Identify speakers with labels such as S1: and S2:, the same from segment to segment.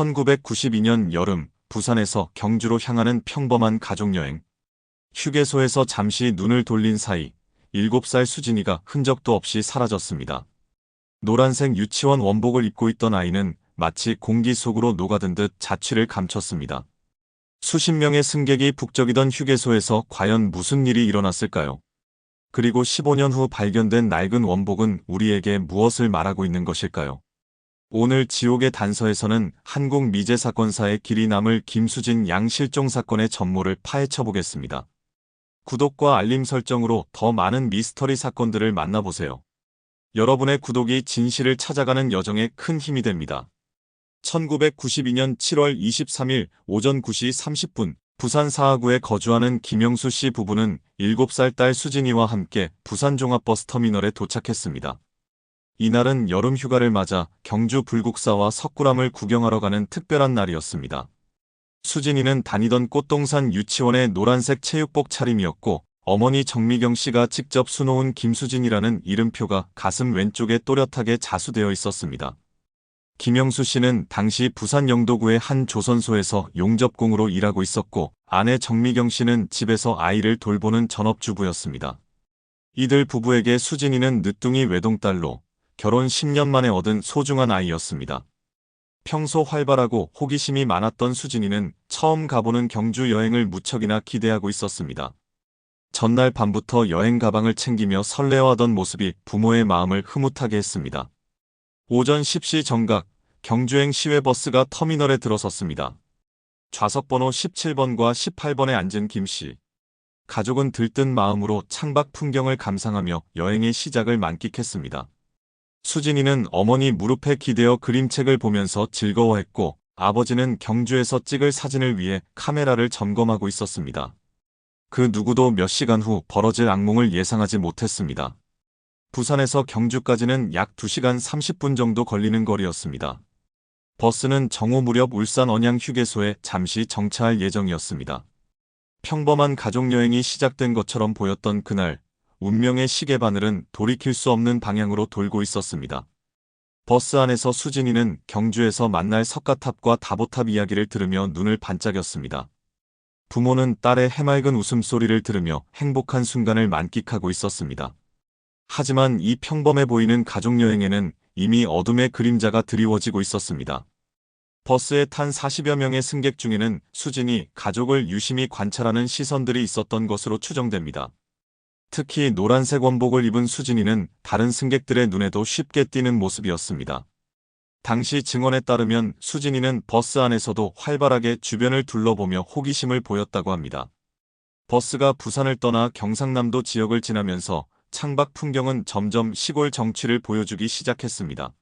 S1: 1992년 여름, 부산에서 경주로 향하는 평범한 가족여행. 휴게소에서 잠시 눈을 돌린 사이 7살 수진이가 흔적도 없이 사라졌습니다. 노란색 유치원 원복을 입고 있던 아이는 마치 공기 속으로 녹아든 듯 자취를 감췄습니다. 수십 명의 승객이 북적이던 휴게소에서 과연 무슨 일이 일어났을까요? 그리고 15년 후 발견된 낡은 원복은 우리에게 무엇을 말하고 있는 것일까요? 오늘 지옥의 단서에서는 한국 미제 사건사의 길이 남을 김수진 양 실종 사건의 전모를 파헤쳐 보겠습니다. 구독과 알림 설정으로 더 많은 미스터리 사건들을 만나보세요. 여러분의 구독이 진실을 찾아가는 여정에 큰 힘이 됩니다. 1992년 7월 23일 오전 9시 30분 부산 사하구에 거주하는 김영수 씨 부부는 7살 딸 수진이와 함께 부산 종합버스터미널에 도착했습니다. 이날은 여름 휴가를 맞아 경주 불국사와 석굴암을 구경하러 가는 특별한 날이었습니다. 수진이는 다니던 꽃동산 유치원의 노란색 체육복 차림이었고 어머니 정미경 씨가 직접 수놓은 김수진이라는 이름표가 가슴 왼쪽에 또렷하게 자수되어 있었습니다. 김영수 씨는 당시 부산 영도구의 한 조선소에서 용접공으로 일하고 있었고 아내 정미경 씨는 집에서 아이를 돌보는 전업주부였습니다. 이들 부부에게 수진이는 늦둥이 외동딸로 결혼 10년 만에 얻은 소중한 아이였습니다. 평소 활발하고 호기심이 많았던 수진이는 처음 가보는 경주 여행을 무척이나 기대하고 있었습니다. 전날 밤부터 여행 가방을 챙기며 설레어하던 모습이 부모의 마음을 흐뭇하게 했습니다. 오전 10시 정각, 경주행 시외버스가 터미널에 들어섰습니다. 좌석번호 17번과 18번에 앉은 김 씨. 가족은 들뜬 마음으로 창밖 풍경을 감상하며 여행의 시작을 만끽했습니다. 수진이는 어머니 무릎에 기대어 그림책을 보면서 즐거워했고 아버지는 경주에서 찍을 사진을 위해 카메라를 점검하고 있었습니다. 그 누구도 몇 시간 후 벌어질 악몽을 예상하지 못했습니다. 부산에서 경주까지는 약 2시간 30분 정도 걸리는 거리였습니다. 버스는 정오 무렵 울산 언양 휴게소에 잠시 정차할 예정이었습니다. 평범한 가족여행이 시작된 것처럼 보였던 그날, 운명의 시계바늘은 돌이킬 수 없는 방향으로 돌고 있었습니다. 버스 안에서 수진이는 경주에서 만날 석가탑과 다보탑 이야기를 들으며 눈을 반짝였습니다. 부모는 딸의 해맑은 웃음소리를 들으며 행복한 순간을 만끽하고 있었습니다. 하지만 이 평범해 보이는 가족여행에는 이미 어둠의 그림자가 드리워지고 있었습니다. 버스에 탄 40여 명의 승객 중에는 수진이 가족을 유심히 관찰하는 시선들이 있었던 것으로 추정됩니다. 특히 노란색 원복을 입은 수진이는 다른 승객들의 눈에도 쉽게 띄는 모습이었습니다. 당시 증언에 따르면 수진이는 버스 안에서도 활발하게 주변을 둘러보며 호기심을 보였다고 합니다. 버스가 부산을 떠나 경상남도 지역을 지나면서 창밖 풍경은 점점 시골 정취를 보여주기 시작했습니다.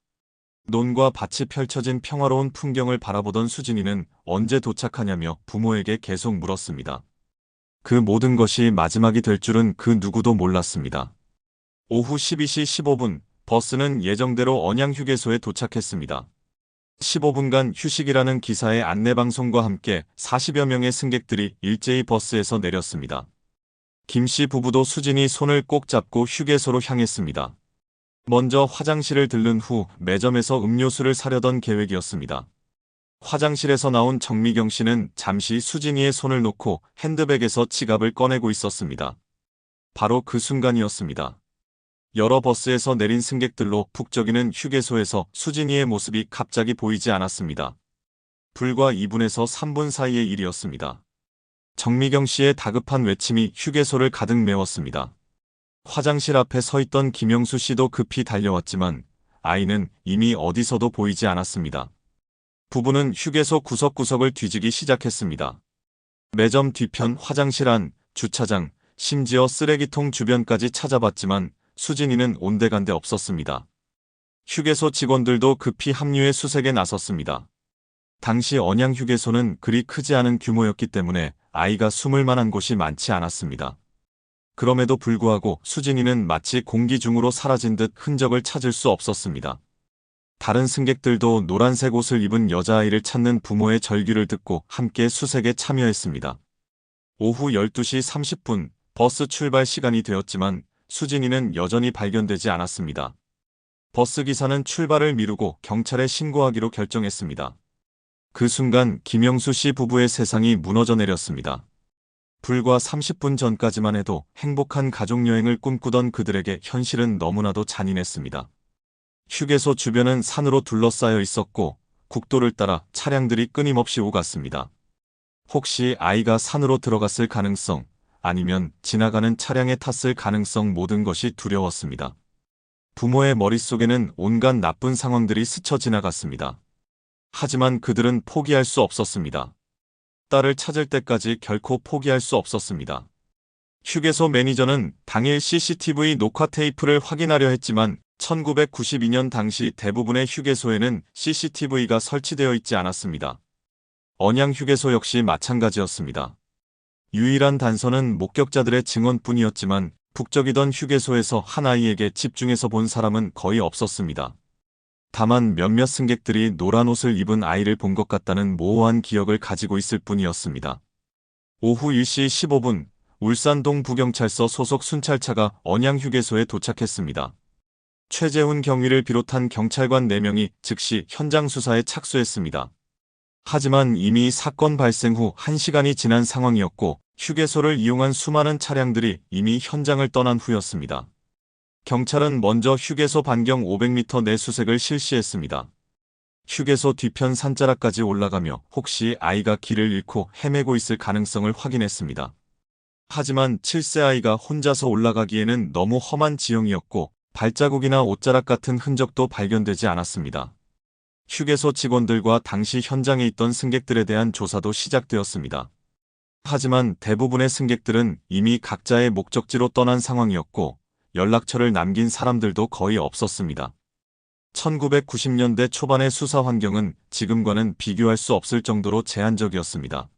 S1: 논과 밭이 펼쳐진 평화로운 풍경을 바라보던 수진이는 언제 도착하냐며 부모에게 계속 물었습니다. 그 모든 것이 마지막이 될 줄은 그 누구도 몰랐습니다. 오후 12시 15분, 버스는 예정대로 언양휴게소에 도착했습니다. 15분간 휴식이라는 기사의 안내방송과 함께 40여 명의 승객들이 일제히 버스에서 내렸습니다. 김씨 부부도 수진이 손을 꼭 잡고 휴게소로 향했습니다. 먼저 화장실을 들른 후 매점에서 음료수를 사려던 계획이었습니다. 화장실에서 나온 정미경 씨는 잠시 수진이의 손을 놓고 핸드백에서 지갑을 꺼내고 있었습니다. 바로 그 순간이었습니다. 여러 버스에서 내린 승객들로 북적이는 휴게소에서 수진이의 모습이 갑자기 보이지 않았습니다. 불과 2분에서 3분 사이의 일이었습니다. 정미경 씨의 다급한 외침이 휴게소를 가득 메웠습니다. 화장실 앞에 서 있던 김영수 씨도 급히 달려왔지만 아이는 이미 어디서도 보이지 않았습니다. 부부는 휴게소 구석구석을 뒤지기 시작했습니다. 매점 뒤편, 화장실 안, 주차장, 심지어 쓰레기통 주변까지 찾아봤지만 수진이는 온데간데 없었습니다. 휴게소 직원들도 급히 합류해 수색에 나섰습니다. 당시 언양 휴게소는 그리 크지 않은 규모였기 때문에 아이가 숨을 만한 곳이 많지 않았습니다. 그럼에도 불구하고 수진이는 마치 공기 중으로 사라진 듯 흔적을 찾을 수 없었습니다. 다른 승객들도 노란색 옷을 입은 여자아이를 찾는 부모의 절규를 듣고 함께 수색에 참여했습니다. 오후 12시 30분 버스 출발 시간이 되었지만 수진이는 여전히 발견되지 않았습니다. 버스 기사는 출발을 미루고 경찰에 신고하기로 결정했습니다. 그 순간 김영수 씨 부부의 세상이 무너져 내렸습니다. 불과 30분 전까지만 해도 행복한 가족여행을 꿈꾸던 그들에게 현실은 너무나도 잔인했습니다. 휴게소 주변은 산으로 둘러싸여 있었고 국도를 따라 차량들이 끊임없이 오갔습니다. 혹시 아이가 산으로 들어갔을 가능성, 아니면 지나가는 차량에 탔을 가능성 모든 것이 두려웠습니다. 부모의 머릿속에는 온갖 나쁜 상황들이 스쳐 지나갔습니다. 하지만 그들은 포기할 수 없었습니다. 딸을 찾을 때까지 결코 포기할 수 없었습니다. 휴게소 매니저는 당일 CCTV 녹화 테이프를 확인하려 했지만 1992년 당시 대부분의 휴게소에는 CCTV가 설치되어 있지 않았습니다. 언양 휴게소 역시 마찬가지였습니다. 유일한 단서는 목격자들의 증언뿐이었지만 북적이던 휴게소에서 한 아이에게 집중해서 본 사람은 거의 없었습니다. 다만 몇몇 승객들이 노란 옷을 입은 아이를 본 것 같다는 모호한 기억을 가지고 있을 뿐이었습니다. 오후 1시 15분 울산동 부경찰서 소속 순찰차가 언양 휴게소에 도착했습니다. 최재훈 경위를 비롯한 경찰관 4명이 즉시 현장 수사에 착수했습니다. 하지만 이미 사건 발생 후 1시간이 지난 상황이었고 휴게소를 이용한 수많은 차량들이 이미 현장을 떠난 후였습니다. 경찰은 먼저 휴게소 반경 500m 내 수색을 실시했습니다. 휴게소 뒤편 산자락까지 올라가며 혹시 아이가 길을 잃고 헤매고 있을 가능성을 확인했습니다. 하지만 7세 아이가 혼자서 올라가기에는 너무 험한 지형이었고 발자국이나 옷자락 같은 흔적도 발견되지 않았습니다. 휴게소 직원들과 당시 현장에 있던 승객들에 대한 조사도 시작되었습니다. 하지만 대부분의 승객들은 이미 각자의 목적지로 떠난 상황이었고 연락처를 남긴 사람들도 거의 없었습니다. 1990년대 초반의 수사 환경은 지금과는 비교할 수 없을 정도로 제한적이었습니다.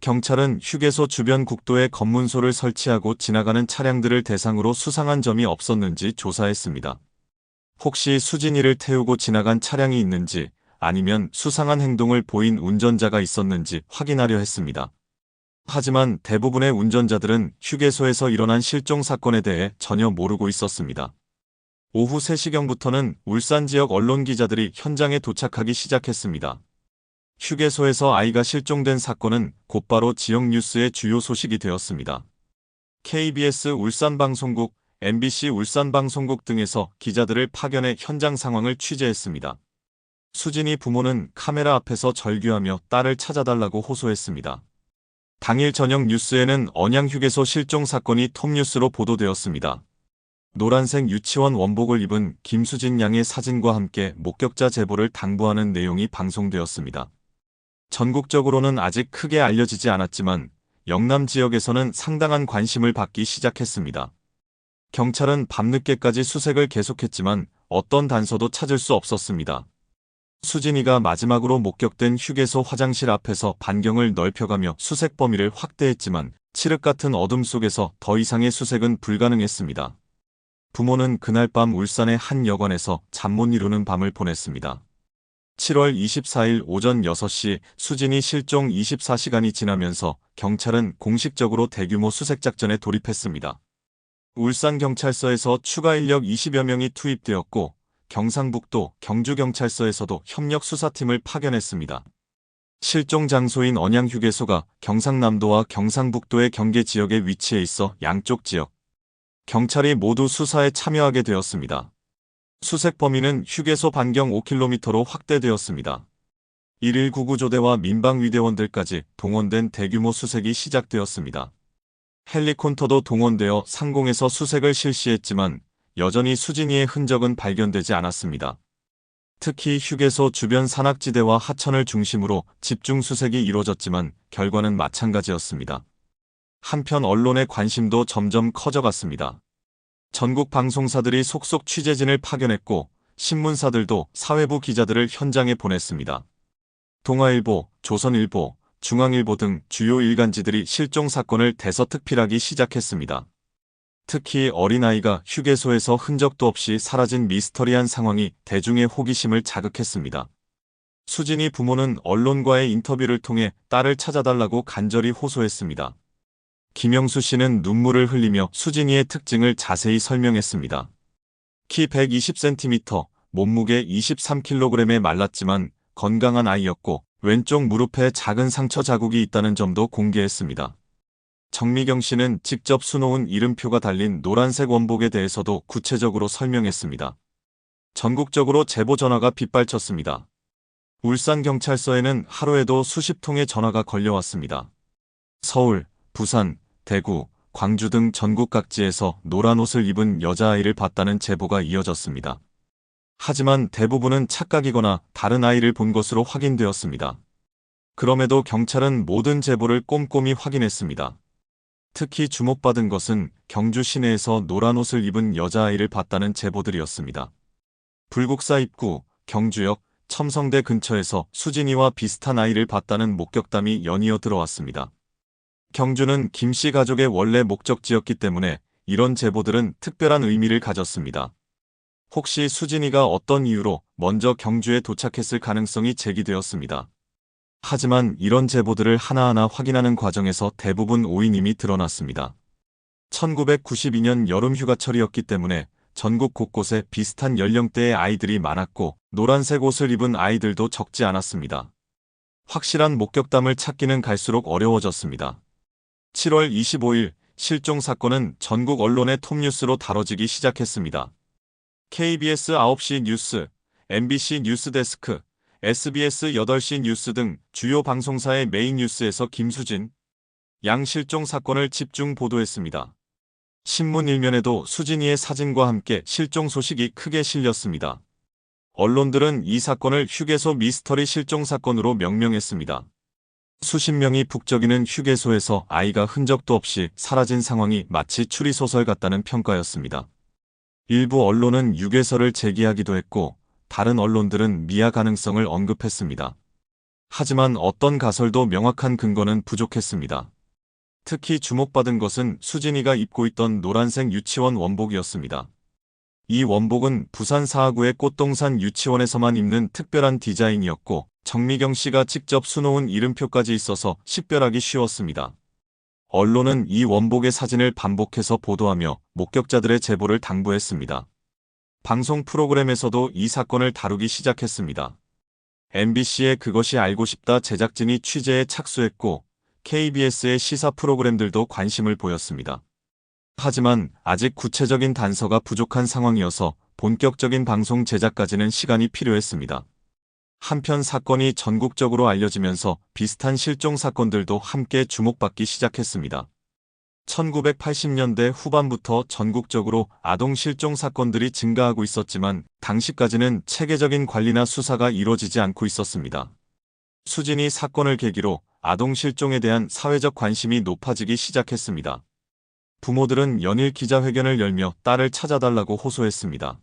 S1: 경찰은 휴게소 주변 국도에 검문소를 설치하고 지나가는 차량들을 대상으로 수상한 점이 없었는지 조사했습니다. 혹시 수진이를 태우고 지나간 차량이 있는지 아니면 수상한 행동을 보인 운전자가 있었는지 확인하려 했습니다. 하지만 대부분의 운전자들은 휴게소에서 일어난 실종 사건에 대해 전혀 모르고 있었습니다. 오후 3시경부터는 울산 지역 언론 기자들이 현장에 도착하기 시작했습니다. 휴게소에서 아이가 실종된 사건은 곧바로 지역 뉴스의 주요 소식이 되었습니다. KBS 울산방송국, MBC 울산방송국 등에서 기자들을 파견해 현장 상황을 취재했습니다. 수진이 부모는 카메라 앞에서 절규하며 딸을 찾아달라고 호소했습니다. 당일 저녁 뉴스에는 언양 휴게소 실종 사건이 톱뉴스로 보도되었습니다. 노란색 유치원 원복을 입은 김수진 양의 사진과 함께 목격자 제보를 당부하는 내용이 방송되었습니다. 전국적으로는 아직 크게 알려지지 않았지만 영남 지역에서는 상당한 관심을 받기 시작했습니다. 경찰은 밤늦게까지 수색을 계속했지만 어떤 단서도 찾을 수 없었습니다. 수진이가 마지막으로 목격된 휴게소 화장실 앞에서 반경을 넓혀가며 수색 범위를 확대했지만 칠흑 같은 어둠 속에서 더 이상의 수색은 불가능했습니다. 부모는 그날 밤 울산의 한 여관에서 잠 못 이루는 밤을 보냈습니다. 7월 24일 오전 6시 수진이 실종 24시간이 지나면서 경찰은 공식적으로 대규모 수색작전에 돌입했습니다. 울산경찰서에서 추가 인력 20여 명이 투입되었고 경상북도, 경주경찰서에서도 협력 수사팀을 파견했습니다. 실종 장소인 언양 휴게소가 경상남도와 경상북도의 경계 지역에 위치해 있어 양쪽 지역 경찰이 모두 수사에 참여하게 되었습니다. 수색 범위는 휴게소 반경 5km로 확대되었습니다. 119 구조대와 민방위대원들까지 동원된 대규모 수색이 시작되었습니다. 헬리콥터도 동원되어 상공에서 수색을 실시했지만 여전히 수진이의 흔적은 발견되지 않았습니다. 특히 휴게소 주변 산악지대와 하천을 중심으로 집중 수색이 이루어졌지만 결과는 마찬가지였습니다. 한편 언론의 관심도 점점 커져갔습니다. 전국 방송사들이 속속 취재진을 파견했고 신문사들도 사회부 기자들을 현장에 보냈습니다. 동아일보, 조선일보, 중앙일보 등 주요 일간지들이 실종 사건을 대서특필하기 시작했습니다. 특히 어린아이가 휴게소에서 흔적도 없이 사라진 미스터리한 상황이 대중의 호기심을 자극했습니다. 수진이 부모는 언론과의 인터뷰를 통해 딸을 찾아달라고 간절히 호소했습니다. 김영수 씨는 눈물을 흘리며 수진이의 특징을 자세히 설명했습니다. 키 120cm, 몸무게 23kg에 말랐지만 건강한 아이였고 왼쪽 무릎에 작은 상처 자국이 있다는 점도 공개했습니다. 정미경 씨는 직접 수놓은 이름표가 달린 노란색 원복에 대해서도 구체적으로 설명했습니다. 전국적으로 제보 전화가 빗발쳤습니다. 울산경찰서에는 하루에도 수십 통의 전화가 걸려왔습니다. 서울, 부산, 대구, 광주 등 전국 각지에서 노란 옷을 입은 여자아이를 봤다는 제보가 이어졌습니다. 하지만 대부분은 착각이거나 다른 아이를 본 것으로 확인되었습니다. 그럼에도 경찰은 모든 제보를 꼼꼼히 확인했습니다. 특히 주목받은 것은 경주 시내에서 노란 옷을 입은 여자아이를 봤다는 제보들이었습니다. 불국사 입구, 경주역, 첨성대 근처에서 수진이와 비슷한 아이를 봤다는 목격담이 연이어 들어왔습니다. 경주는 김 씨 가족의 원래 목적지였기 때문에 이런 제보들은 특별한 의미를 가졌습니다. 혹시 수진이가 어떤 이유로 먼저 경주에 도착했을 가능성이 제기되었습니다. 하지만 이런 제보들을 하나하나 확인하는 과정에서 대부분 오인임이 드러났습니다. 1992년 여름 휴가철이었기 때문에 전국 곳곳에 비슷한 연령대의 아이들이 많았고 노란색 옷을 입은 아이들도 적지 않았습니다. 확실한 목격담을 찾기는 갈수록 어려워졌습니다. 7월 25일 실종 사건은 전국 언론의 톱뉴스로 다뤄지기 시작했습니다. KBS 9시 뉴스, MBC 뉴스데스크, SBS 8시 뉴스 등 주요 방송사의 메인 뉴스에서 김수진, 양 실종 사건을 집중 보도했습니다. 신문 일면에도 수진이의 사진과 함께 실종 소식이 크게 실렸습니다. 언론들은 이 사건을 휴게소 미스터리 실종 사건으로 명명했습니다. 수십 명이 북적이는 휴게소에서 아이가 흔적도 없이 사라진 상황이 마치 추리소설 같다는 평가였습니다. 일부 언론은 유괴설을 제기하기도 했고 다른 언론들은 미아 가능성을 언급했습니다. 하지만 어떤 가설도 명확한 근거는 부족했습니다. 특히 주목받은 것은 수진이가 입고 있던 노란색 유치원 원복이었습니다. 이 원복은 부산 사하구의 꽃동산 유치원에서만 입는 특별한 디자인이었고 정미경 씨가 직접 수놓은 이름표까지 있어서 식별하기 쉬웠습니다. 언론은 이 원복의 사진을 반복해서 보도하며 목격자들의 제보를 당부했습니다. 방송 프로그램에서도 이 사건을 다루기 시작했습니다. MBC의 그것이 알고 싶다 제작진이 취재에 착수했고 KBS의 시사 프로그램들도 관심을 보였습니다. 하지만 아직 구체적인 단서가 부족한 상황이어서 본격적인 방송 제작까지는 시간이 필요했습니다. 한편 사건이 전국적으로 알려지면서 비슷한 실종 사건들도 함께 주목받기 시작했습니다. 1980년대 후반부터 전국적으로 아동 실종 사건들이 증가하고 있었지만 당시까지는 체계적인 관리나 수사가 이루어지지 않고 있었습니다. 수진이 사건을 계기로 아동 실종에 대한 사회적 관심이 높아지기 시작했습니다. 부모들은 연일 기자회견을 열며 딸을 찾아달라고 호소했습니다.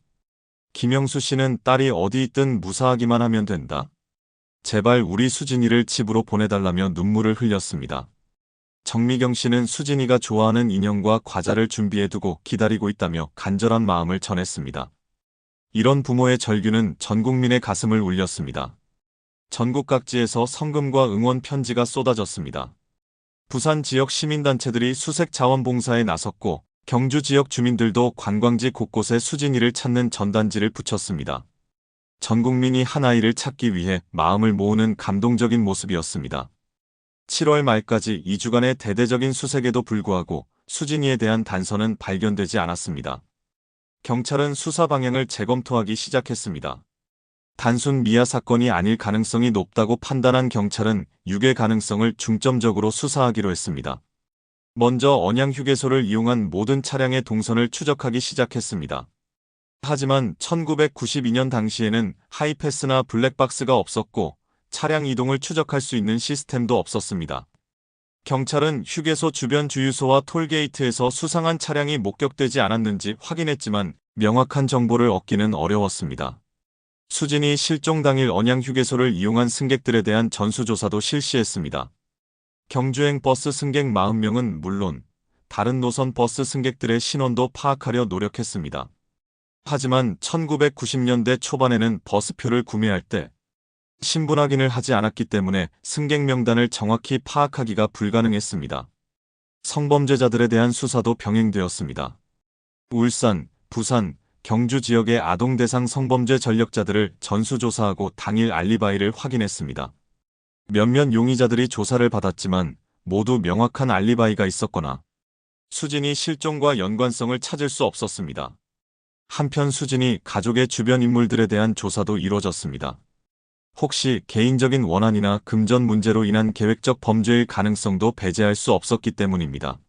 S1: 김영수 씨는 딸이 어디 있든 무사하기만 하면 된다. 제발 우리 수진이를 집으로 보내달라며 눈물을 흘렸습니다. 정미경 씨는 수진이가 좋아하는 인형과 과자를 준비해두고 기다리고 있다며 간절한 마음을 전했습니다. 이런 부모의 절규는 전 국민의 가슴을 울렸습니다. 전국 각지에서 성금과 응원 편지가 쏟아졌습니다. 부산 지역 시민단체들이 수색 자원봉사에 나섰고 경주 지역 주민들도 관광지 곳곳에 수진이를 찾는 전단지를 붙였습니다. 전 국민이 한 아이를 찾기 위해 마음을 모으는 감동적인 모습이었습니다. 7월 말까지 2주간의 대대적인 수색에도 불구하고 수진이에 대한 단서는 발견되지 않았습니다. 경찰은 수사 방향을 재검토하기 시작했습니다. 단순 미아 사건이 아닐 가능성이 높다고 판단한 경찰은 유괴 가능성을 중점적으로 수사하기로 했습니다. 먼저 언양휴게소를 이용한 모든 차량의 동선을 추적하기 시작했습니다. 하지만 1992년 당시에는 하이패스나 블랙박스가 없었고 차량 이동을 추적할 수 있는 시스템도 없었습니다. 경찰은 휴게소 주변 주유소와 톨게이트에서 수상한 차량이 목격되지 않았는지 확인했지만 명확한 정보를 얻기는 어려웠습니다. 수진이 실종 당일 언양휴게소를 이용한 승객들에 대한 전수조사도 실시했습니다. 경주행 버스 승객 40명은 물론 다른 노선 버스 승객들의 신원도 파악하려 노력했습니다. 하지만 1990년대 초반에는 버스표를 구매할 때 신분 확인을 하지 않았기 때문에 승객 명단을 정확히 파악하기가 불가능했습니다. 성범죄자들에 대한 수사도 병행되었습니다. 울산, 부산, 경주 지역의 아동 대상 성범죄 전력자들을 전수조사하고 당일 알리바이를 확인했습니다. 몇몇 용의자들이 조사를 받았지만 모두 명확한 알리바이가 있었거나 수진이 실종과 연관성을 찾을 수 없었습니다. 한편 수진이 가족의 주변 인물들에 대한 조사도 이루어졌습니다. 혹시 개인적인 원한이나 금전 문제로 인한 계획적 범죄일 가능성도 배제할 수 없었기 때문입니다.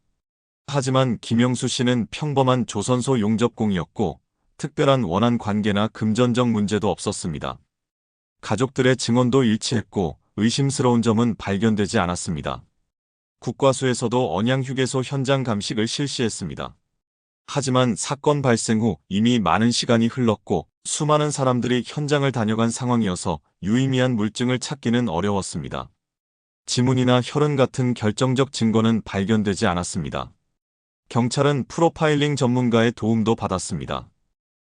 S1: 하지만 김영수 씨는 평범한 조선소 용접공이었고 특별한 원한 관계나 금전적 문제도 없었습니다. 가족들의 증언도 일치했고 의심스러운 점은 발견되지 않았습니다. 국과수에서도 언양휴게소 현장 감식을 실시했습니다. 하지만 사건 발생 후 이미 많은 시간이 흘렀고 수많은 사람들이 현장을 다녀간 상황이어서 유의미한 물증을 찾기는 어려웠습니다. 지문이나 혈흔 같은 결정적 증거는 발견되지 않았습니다. 경찰은 프로파일링 전문가의 도움도 받았습니다.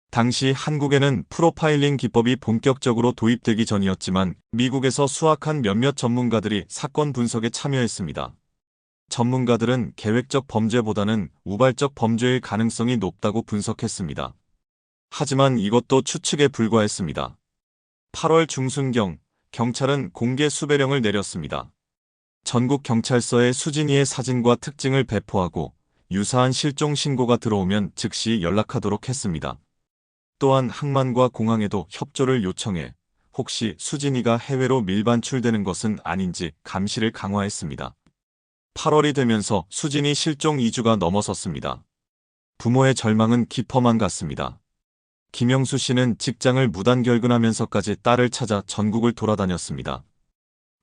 S1: 당시 한국에는 프로파일링 기법이 본격적으로 도입되기 전이었지만 미국에서 수학한 몇몇 전문가들이 사건 분석에 참여했습니다. 전문가들은 계획적 범죄보다는 우발적 범죄일 가능성이 높다고 분석했습니다. 하지만 이것도 추측에 불과했습니다. 8월 중순경, 경찰은 공개 수배령을 내렸습니다. 전국 경찰서에 수진이의 사진과 특징을 배포하고 유사한 실종 신고가 들어오면 즉시 연락하도록 했습니다. 또한 항만과 공항에도 협조를 요청해 혹시 수진이가 해외로 밀반출되는 것은 아닌지 감시를 강화했습니다. 8월이 되면서 수진이 실종 2주가 넘어섰습니다. 부모의 절망은 깊어만 갔습니다. 김영수 씨는 직장을 무단결근하면서까지 딸을 찾아 전국을 돌아다녔습니다.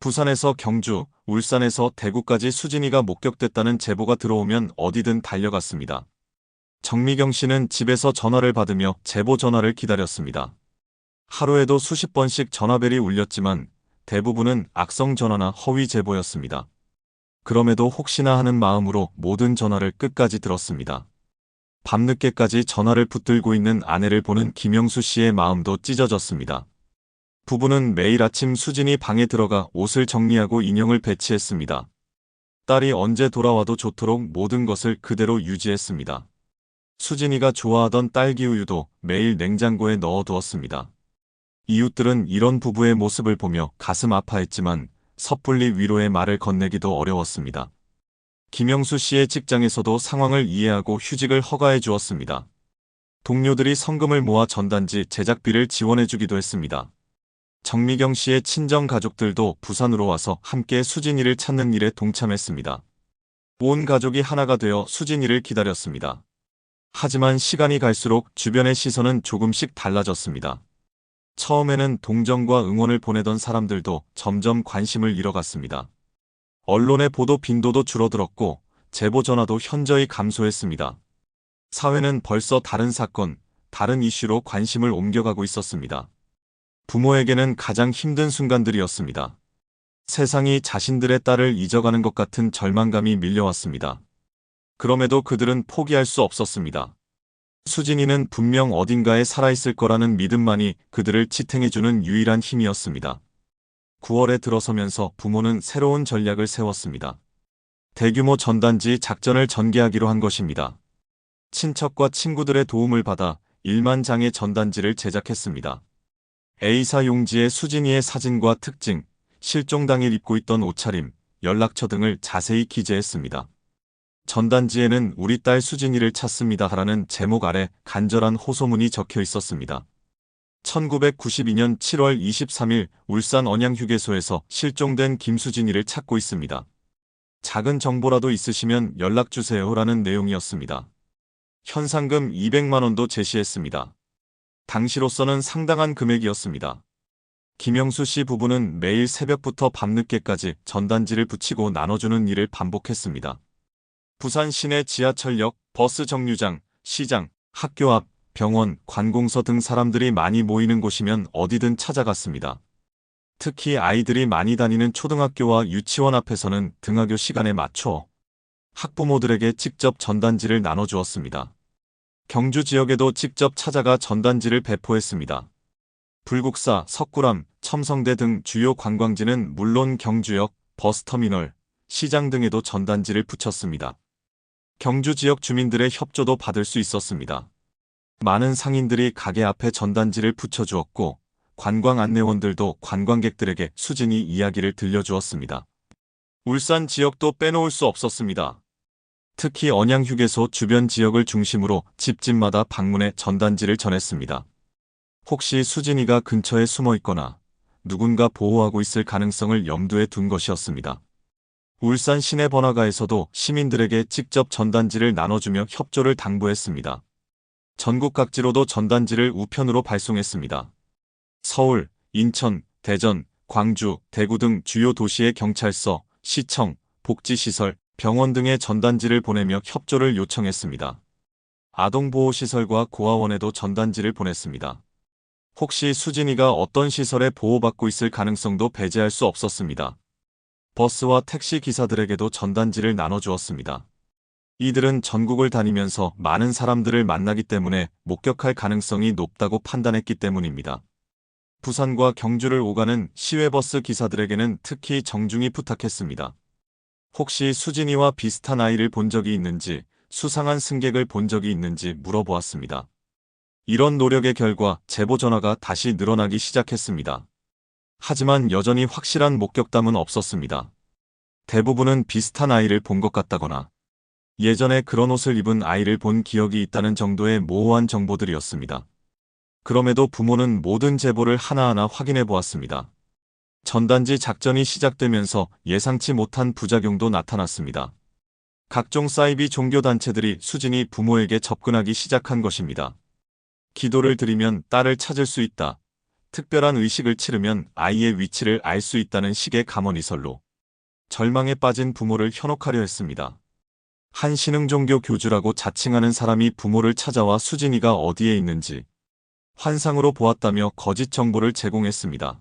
S1: 부산에서 경주, 울산에서 대구까지 수진이가 목격됐다는 제보가 들어오면 어디든 달려갔습니다. 정미경 씨는 집에서 전화를 받으며 제보 전화를 기다렸습니다. 하루에도 수십 번씩 전화벨이 울렸지만 대부분은 악성 전화나 허위 제보였습니다. 그럼에도 혹시나 하는 마음으로 모든 전화를 끝까지 들었습니다. 밤늦게까지 전화를 붙들고 있는 아내를 보는 김영수 씨의 마음도 찢어졌습니다. 부부는 매일 아침 수진이 방에 들어가 옷을 정리하고 인형을 배치했습니다. 딸이 언제 돌아와도 좋도록 모든 것을 그대로 유지했습니다. 수진이가 좋아하던 딸기 우유도 매일 냉장고에 넣어두었습니다. 이웃들은 이런 부부의 모습을 보며 가슴 아파했지만 섣불리 위로의 말을 건네기도 어려웠습니다. 김영수 씨의 직장에서도 상황을 이해하고 휴직을 허가해 주었습니다. 동료들이 성금을 모아 전단지 제작비를 지원해주기도 했습니다. 정미경 씨의 친정 가족들도 부산으로 와서 함께 수진이를 찾는 일에 동참했습니다. 온 가족이 하나가 되어 수진이를 기다렸습니다. 하지만 시간이 갈수록 주변의 시선은 조금씩 달라졌습니다. 처음에는 동정과 응원을 보내던 사람들도 점점 관심을 잃어갔습니다. 언론의 보도 빈도도 줄어들었고 제보 전화도 현저히 감소했습니다. 사회는 벌써 다른 사건, 다른 이슈로 관심을 옮겨가고 있었습니다. 부모에게는 가장 힘든 순간들이었습니다. 세상이 자신들의 딸을 잊어가는 것 같은 절망감이 밀려왔습니다. 그럼에도 그들은 포기할 수 없었습니다. 수진이는 분명 어딘가에 살아있을 거라는 믿음만이 그들을 지탱해주는 유일한 힘이었습니다. 9월에 들어서면서 부모는 새로운 전략을 세웠습니다. 대규모 전단지 작전을 전개하기로 한 것입니다. 친척과 친구들의 도움을 받아 1만 장의 전단지를 제작했습니다. A사 용지에 수진이의 사진과 특징, 실종 당일 입고 있던 옷차림, 연락처 등을 자세히 기재했습니다. 전단지에는 우리 딸 수진이를 찾습니다라는 제목 아래 간절한 호소문이 적혀 있었습니다. 1992년 7월 23일 울산 언양휴게소에서 실종된 김수진이를 찾고 있습니다. 작은 정보라도 있으시면 연락주세요라는 내용이었습니다. 현상금 200만 원도 제시했습니다. 당시로서는 상당한 금액이었습니다. 김영수 씨 부부는 매일 새벽부터 밤늦게까지 전단지를 붙이고 나눠주는 일을 반복했습니다. 부산 시내 지하철역, 버스 정류장, 시장, 학교 앞, 병원, 관공서 등 사람들이 많이 모이는 곳이면 어디든 찾아갔습니다. 특히 아이들이 많이 다니는 초등학교와 유치원 앞에서는 등하교 시간에 맞춰 학부모들에게 직접 전단지를 나눠주었습니다. 경주 지역에도 직접 찾아가 전단지를 배포했습니다. 불국사, 석굴암, 첨성대 등 주요 관광지는 물론 경주역, 버스터미널, 시장 등에도 전단지를 붙였습니다. 경주 지역 주민들의 협조도 받을 수 있었습니다. 많은 상인들이 가게 앞에 전단지를 붙여주었고 관광 안내원들도 관광객들에게 수진이 이야기를 들려주었습니다. 울산 지역도 빼놓을 수 없었습니다. 특히 언양휴게소 주변 지역을 중심으로 집집마다 방문해 전단지를 전했습니다. 혹시 수진이가 근처에 숨어 있거나 누군가 보호하고 있을 가능성을 염두에 둔 것이었습니다. 울산 시내 번화가에서도 시민들에게 직접 전단지를 나눠주며 협조를 당부했습니다. 전국 각지로도 전단지를 우편으로 발송했습니다. 서울, 인천, 대전, 광주, 대구 등 주요 도시의 경찰서, 시청, 복지시설, 병원 등의 전단지를 보내며 협조를 요청했습니다. 아동보호시설과 고아원에도 전단지를 보냈습니다. 혹시 수진이가 어떤 시설에 보호받고 있을 가능성도 배제할 수 없었습니다. 버스와 택시 기사들에게도 전단지를 나눠주었습니다. 이들은 전국을 다니면서 많은 사람들을 만나기 때문에 목격할 가능성이 높다고 판단했기 때문입니다. 부산과 경주를 오가는 시외버스 기사들에게는 특히 정중히 부탁했습니다. 혹시 수진이와 비슷한 아이를 본 적이 있는지, 수상한 승객을 본 적이 있는지 물어보았습니다. 이런 노력의 결과 제보 전화가 다시 늘어나기 시작했습니다. 하지만 여전히 확실한 목격담은 없었습니다. 대부분은 비슷한 아이를 본 것 같다거나 예전에 그런 옷을 입은 아이를 본 기억이 있다는 정도의 모호한 정보들이었습니다. 그럼에도 부모는 모든 제보를 하나하나 확인해 보았습니다. 전단지 작전이 시작되면서 예상치 못한 부작용도 나타났습니다. 각종 사이비 종교단체들이 수진이 부모에게 접근하기 시작한 것입니다. 기도를 드리면 딸을 찾을 수 있다. 특별한 의식을 치르면 아이의 위치를 알 수 있다는 식의 감언이설로 절망에 빠진 부모를 현혹하려 했습니다. 한 신흥종교 교주라고 자칭하는 사람이 부모를 찾아와 수진이가 어디에 있는지 환상으로 보았다며 거짓 정보를 제공했습니다.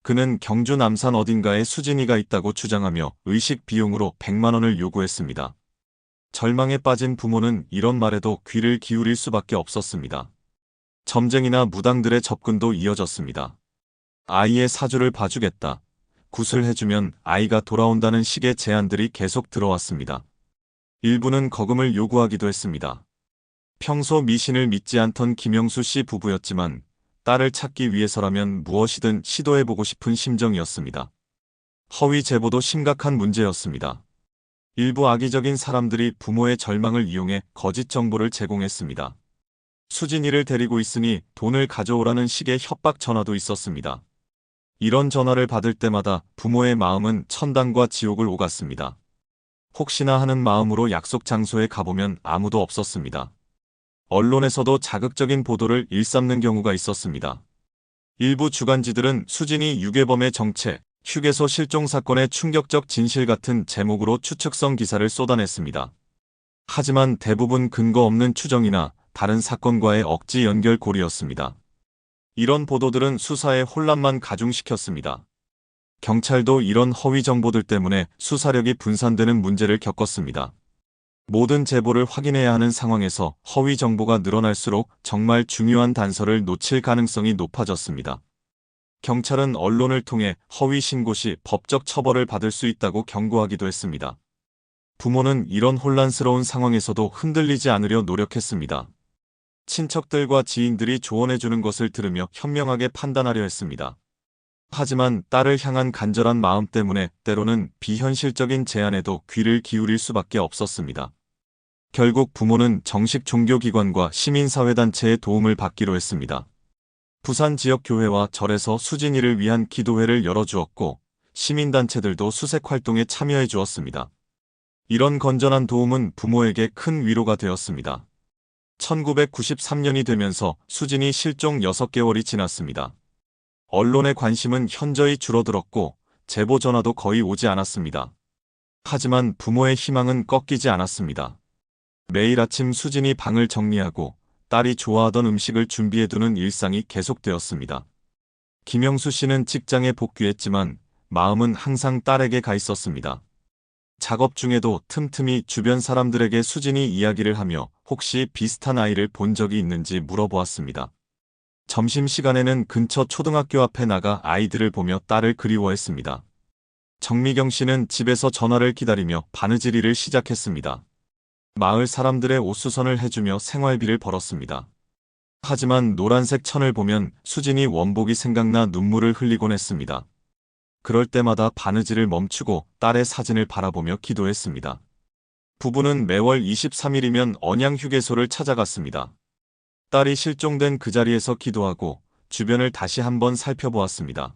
S1: 그는 경주 남산 어딘가에 수진이가 있다고 주장하며 의식 비용으로 100만 원을 요구했습니다. 절망에 빠진 부모는 이런 말에도 귀를 기울일 수밖에 없었습니다. 점쟁이나 무당들의 접근도 이어졌습니다. 아이의 사주를 봐주겠다. 굿을 해주면 아이가 돌아온다는 식의 제안들이 계속 들어왔습니다. 일부는 거금을 요구하기도 했습니다. 평소 미신을 믿지 않던 김영수 씨 부부였지만 딸을 찾기 위해서라면 무엇이든 시도해보고 싶은 심정이었습니다. 허위 제보도 심각한 문제였습니다. 일부 악의적인 사람들이 부모의 절망을 이용해 거짓 정보를 제공했습니다. 수진이를 데리고 있으니 돈을 가져오라는 식의 협박 전화도 있었습니다. 이런 전화를 받을 때마다 부모의 마음은 천당과 지옥을 오갔습니다. 혹시나 하는 마음으로 약속 장소에 가보면 아무도 없었습니다. 언론에서도 자극적인 보도를 일삼는 경우가 있었습니다. 일부 주간지들은 수진이 유괴범의 정체, 휴게소 실종 사건의 충격적 진실 같은 제목으로 추측성 기사를 쏟아냈습니다. 하지만 대부분 근거 없는 추정이나 다른 사건과의 억지 연결고리였습니다. 이런 보도들은 수사의 혼란만 가중시켰습니다. 경찰도 이런 허위 정보들 때문에 수사력이 분산되는 문제를 겪었습니다. 모든 제보를 확인해야 하는 상황에서 허위 정보가 늘어날수록 정말 중요한 단서를 놓칠 가능성이 높아졌습니다. 경찰은 언론을 통해 허위 신고 시 법적 처벌을 받을 수 있다고 경고하기도 했습니다. 부모는 이런 혼란스러운 상황에서도 흔들리지 않으려 노력했습니다. 친척들과 지인들이 조언해주는 것을 들으며 현명하게 판단하려 했습니다. 하지만 딸을 향한 간절한 마음 때문에 때로는 비현실적인 제안에도 귀를 기울일 수밖에 없었습니다. 결국 부모는 정식 종교기관과 시민사회단체의 도움을 받기로 했습니다. 부산 지역 교회와 절에서 수진이를 위한 기도회를 열어주었고 시민단체들도 수색활동에 참여해 주었습니다. 이런 건전한 도움은 부모에게 큰 위로가 되었습니다. 1993년이 되면서 수진이 실종 6개월이 지났습니다. 언론의 관심은 현저히 줄어들었고 제보 전화도 거의 오지 않았습니다. 하지만 부모의 희망은 꺾이지 않았습니다. 매일 아침 수진이 방을 정리하고 딸이 좋아하던 음식을 준비해두는 일상이 계속되었습니다. 김영수 씨는 직장에 복귀했지만 마음은 항상 딸에게 가 있었습니다. 작업 중에도 틈틈이 주변 사람들에게 수진이 이야기를 하며 혹시 비슷한 아이를 본 적이 있는지 물어보았습니다. 점심시간에는 근처 초등학교 앞에 나가 아이들을 보며 딸을 그리워했습니다. 정미경 씨는 집에서 전화를 기다리며 바느질일을 시작했습니다. 마을 사람들의 옷수선을 해주며 생활비를 벌었습니다. 하지만 노란색 천을 보면 수진이 원복이 생각나 눈물을 흘리곤 했습니다. 그럴 때마다 바느질을 멈추고 딸의 사진을 바라보며 기도했습니다. 부부는 매월 23일이면 언양 휴게소를 찾아갔습니다. 딸이 실종된 그 자리에서 기도하고 주변을 다시 한번 살펴보았습니다.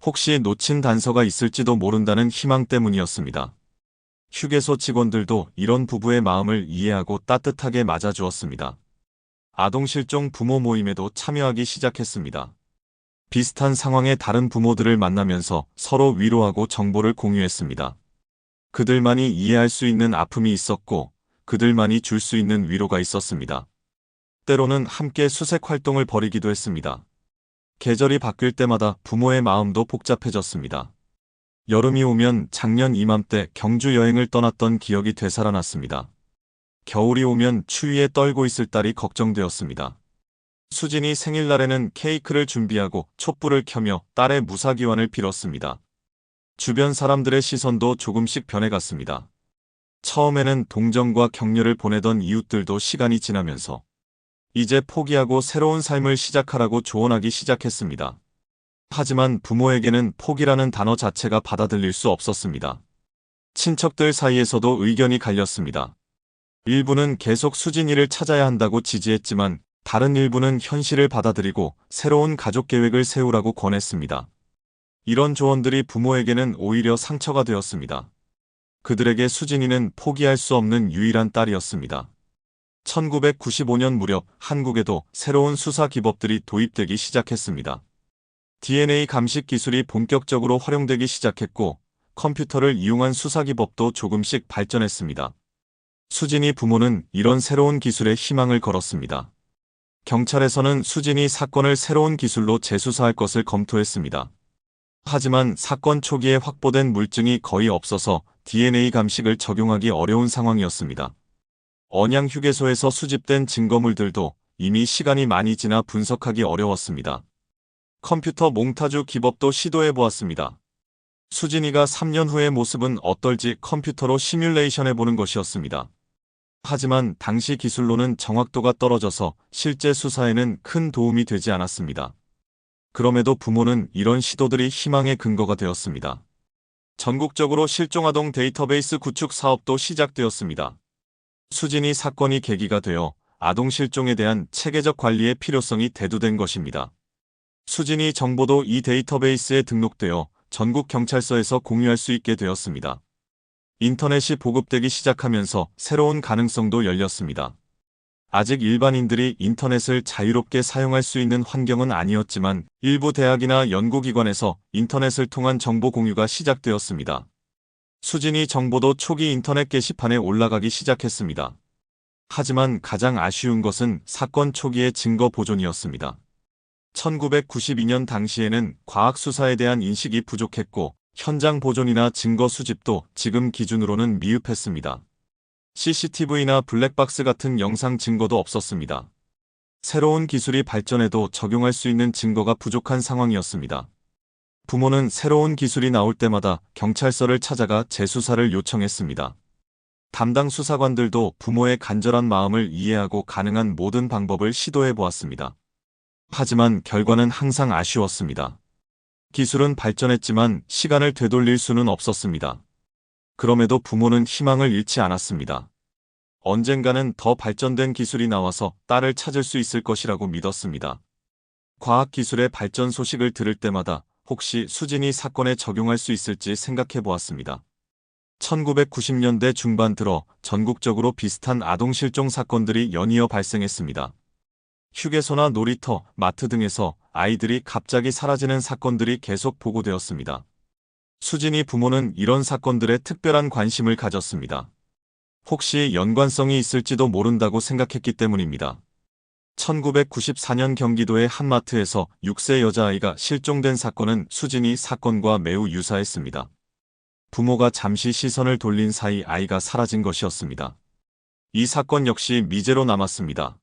S1: 혹시 놓친 단서가 있을지도 모른다는 희망 때문이었습니다. 휴게소 직원들도 이런 부부의 마음을 이해하고 따뜻하게 맞아주었습니다. 아동 실종 부모 모임에도 참여하기 시작했습니다. 비슷한 상황의 다른 부모들을 만나면서 서로 위로하고 정보를 공유했습니다. 그들만이 이해할 수 있는 아픔이 있었고 그들만이 줄 수 있는 위로가 있었습니다. 때로는 함께 수색 활동을 벌이기도 했습니다. 계절이 바뀔 때마다 부모의 마음도 복잡해졌습니다. 여름이 오면 작년 이맘때 경주 여행을 떠났던 기억이 되살아났습니다. 겨울이 오면 추위에 떨고 있을 딸이 걱정되었습니다. 수진이 생일날에는 케이크를 준비하고 촛불을 켜며 딸의 무사기원을 빌었습니다. 주변 사람들의 시선도 조금씩 변해갔습니다. 처음에는 동정과 격려를 보내던 이웃들도 시간이 지나면서 이제 포기하고 새로운 삶을 시작하라고 조언하기 시작했습니다. 하지만 부모에게는 포기라는 단어 자체가 받아들일 수 없었습니다. 친척들 사이에서도 의견이 갈렸습니다. 일부는 계속 수진이를 찾아야 한다고 지지했지만 다른 일부는 현실을 받아들이고 새로운 가족 계획을 세우라고 권했습니다. 이런 조언들이 부모에게는 오히려 상처가 되었습니다. 그들에게 수진이는 포기할 수 없는 유일한 딸이었습니다. 1995년 무렵 한국에도 새로운 수사 기법들이 도입되기 시작했습니다. DNA 감식 기술이 본격적으로 활용되기 시작했고 컴퓨터를 이용한 수사 기법도 조금씩 발전했습니다. 수진이 부모는 이런 새로운 기술에 희망을 걸었습니다. 경찰에서는 수진이 사건을 새로운 기술로 재수사할 것을 검토했습니다. 하지만 사건 초기에 확보된 물증이 거의 없어서 DNA 감식을 적용하기 어려운 상황이었습니다. 언양 휴게소에서 수집된 증거물들도 이미 시간이 많이 지나 분석하기 어려웠습니다. 컴퓨터 몽타주 기법도 시도해보았습니다. 수진이가 3년 후의 모습은 어떨지 컴퓨터로 시뮬레이션해보는 것이었습니다. 하지만 당시 기술로는 정확도가 떨어져서 실제 수사에는 큰 도움이 되지 않았습니다. 그럼에도 부모는 이런 시도들이 희망의 근거가 되었습니다. 전국적으로 실종아동 데이터베이스 구축 사업도 시작되었습니다. 수진이 사건이 계기가 되어 아동 실종에 대한 체계적 관리의 필요성이 대두된 것입니다. 수진이 정보도 이 데이터베이스에 등록되어 전국 경찰서에서 공유할 수 있게 되었습니다. 인터넷이 보급되기 시작하면서 새로운 가능성도 열렸습니다. 아직 일반인들이 인터넷을 자유롭게 사용할 수 있는 환경은 아니었지만 일부 대학이나 연구기관에서 인터넷을 통한 정보 공유가 시작되었습니다. 수진이 정보도 초기 인터넷 게시판에 올라가기 시작했습니다. 하지만 가장 아쉬운 것은 사건 초기의 증거 보존이었습니다. 1992년 당시에는 과학 수사에 대한 인식이 부족했고 현장 보존이나 증거 수집도 지금 기준으로는 미흡했습니다. CCTV나 블랙박스 같은 영상 증거도 없었습니다. 새로운 기술이 발전해도 적용할 수 있는 증거가 부족한 상황이었습니다. 부모는 새로운 기술이 나올 때마다 경찰서를 찾아가 재수사를 요청했습니다. 담당 수사관들도 부모의 간절한 마음을 이해하고 가능한 모든 방법을 시도해 보았습니다. 하지만 결과는 항상 아쉬웠습니다. 기술은 발전했지만 시간을 되돌릴 수는 없었습니다. 그럼에도 부모는 희망을 잃지 않았습니다. 언젠가는 더 발전된 기술이 나와서 딸을 찾을 수 있을 것이라고 믿었습니다. 과학기술의 발전 소식을 들을 때마다 혹시 수진이 사건에 적용할 수 있을지 생각해 보았습니다. 1990년대 중반 들어 전국적으로 비슷한 아동 실종 사건들이 연이어 발생했습니다. 휴게소나 놀이터, 마트 등에서 아이들이 갑자기 사라지는 사건들이 계속 보고되었습니다. 수진이 부모는 이런 사건들에 특별한 관심을 가졌습니다. 혹시 연관성이 있을지도 모른다고 생각했기 때문입니다. 1994년 경기도의 한 마트에서 6세 여자아이가 실종된 사건은 수진이 사건과 매우 유사했습니다. 부모가 잠시 시선을 돌린 사이 아이가 사라진 것이었습니다. 이 사건 역시 미제로 남았습니다.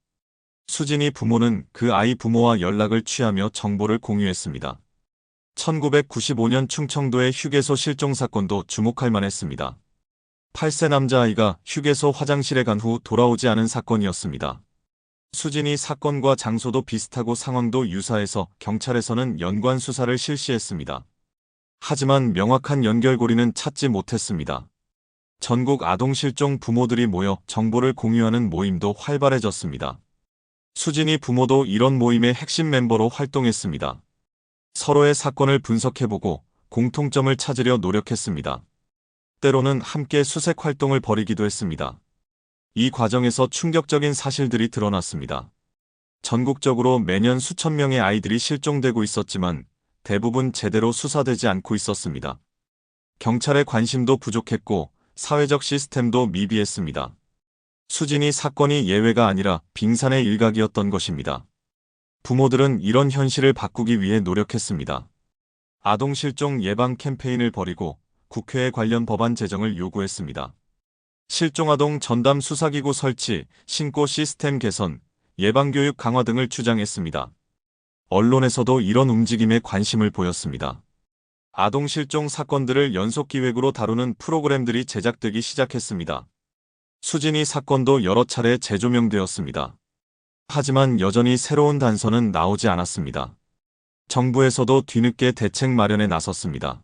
S1: 수진이 부모는 그 아이 부모와 연락을 취하며 정보를 공유했습니다. 1995년 충청도의 휴게소 실종 사건도 주목할 만했습니다. 8세 남자아이가 휴게소 화장실에 간 후 돌아오지 않은 사건이었습니다. 수진이 사건과 장소도 비슷하고 상황도 유사해서 경찰에서는 연관 수사를 실시했습니다. 하지만 명확한 연결고리는 찾지 못했습니다. 전국 아동 실종 부모들이 모여 정보를 공유하는 모임도 활발해졌습니다. 수진이 부모도 이런 모임의 핵심 멤버로 활동했습니다. 서로의 사건을 분석해보고 공통점을 찾으려 노력했습니다. 때로는 함께 수색 활동을 벌이기도 했습니다. 이 과정에서 충격적인 사실들이 드러났습니다. 전국적으로 매년 수천 명의 아이들이 실종되고 있었지만 대부분 제대로 수사되지 않고 있었습니다. 경찰의 관심도 부족했고 사회적 시스템도 미비했습니다. 수진이 사건이 예외가 아니라 빙산의 일각이었던 것입니다. 부모들은 이런 현실을 바꾸기 위해 노력했습니다. 아동 실종 예방 캠페인을 벌이고 국회에 관련 법안 제정을 요구했습니다. 실종아동 전담 수사기구 설치, 신고 시스템 개선, 예방교육 강화 등을 주장했습니다. 언론에서도 이런 움직임에 관심을 보였습니다. 아동 실종 사건들을 연속기획으로 다루는 프로그램들이 제작되기 시작했습니다. 수진이 사건도 여러 차례 재조명되었습니다. 하지만 여전히 새로운 단서는 나오지 않았습니다. 정부에서도 뒤늦게 대책 마련에 나섰습니다.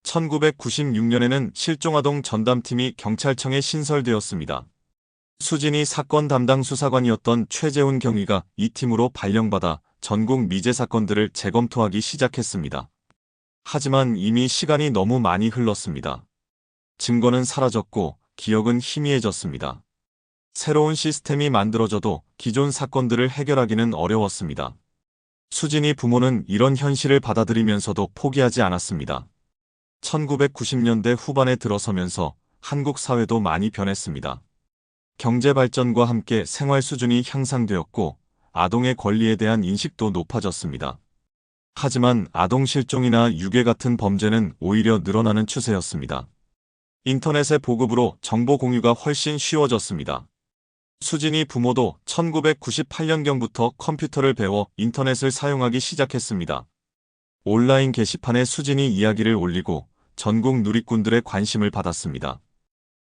S1: 1996년에는 실종아동 전담팀이 경찰청에 신설되었습니다. 수진이 사건 담당 수사관이었던 최재훈 경위가 이 팀으로 발령받아 전국 미제 사건들을 재검토하기 시작했습니다. 하지만 이미 시간이 너무 많이 흘렀습니다. 증거는 사라졌고 기억은 희미해졌습니다. 새로운 시스템이 만들어져도 기존 사건들을 해결하기는 어려웠습니다. 수진이 부모는 이런 현실을 받아들이면서도 포기하지 않았습니다. 1990년대 후반에 들어서면서 한국 사회도 많이 변했습니다. 경제 발전과 함께 생활 수준이 향상되었고 아동의 권리에 대한 인식도 높아졌습니다. 하지만 아동 실종이나 유괴 같은 범죄는 오히려 늘어나는 추세였습니다. 인터넷의 보급으로 정보 공유가 훨씬 쉬워졌습니다. 수진이 부모도 1998년경부터 컴퓨터를 배워 인터넷을 사용하기 시작했습니다. 온라인 게시판에 수진이 이야기를 올리고 전국 누리꾼들의 관심을 받았습니다.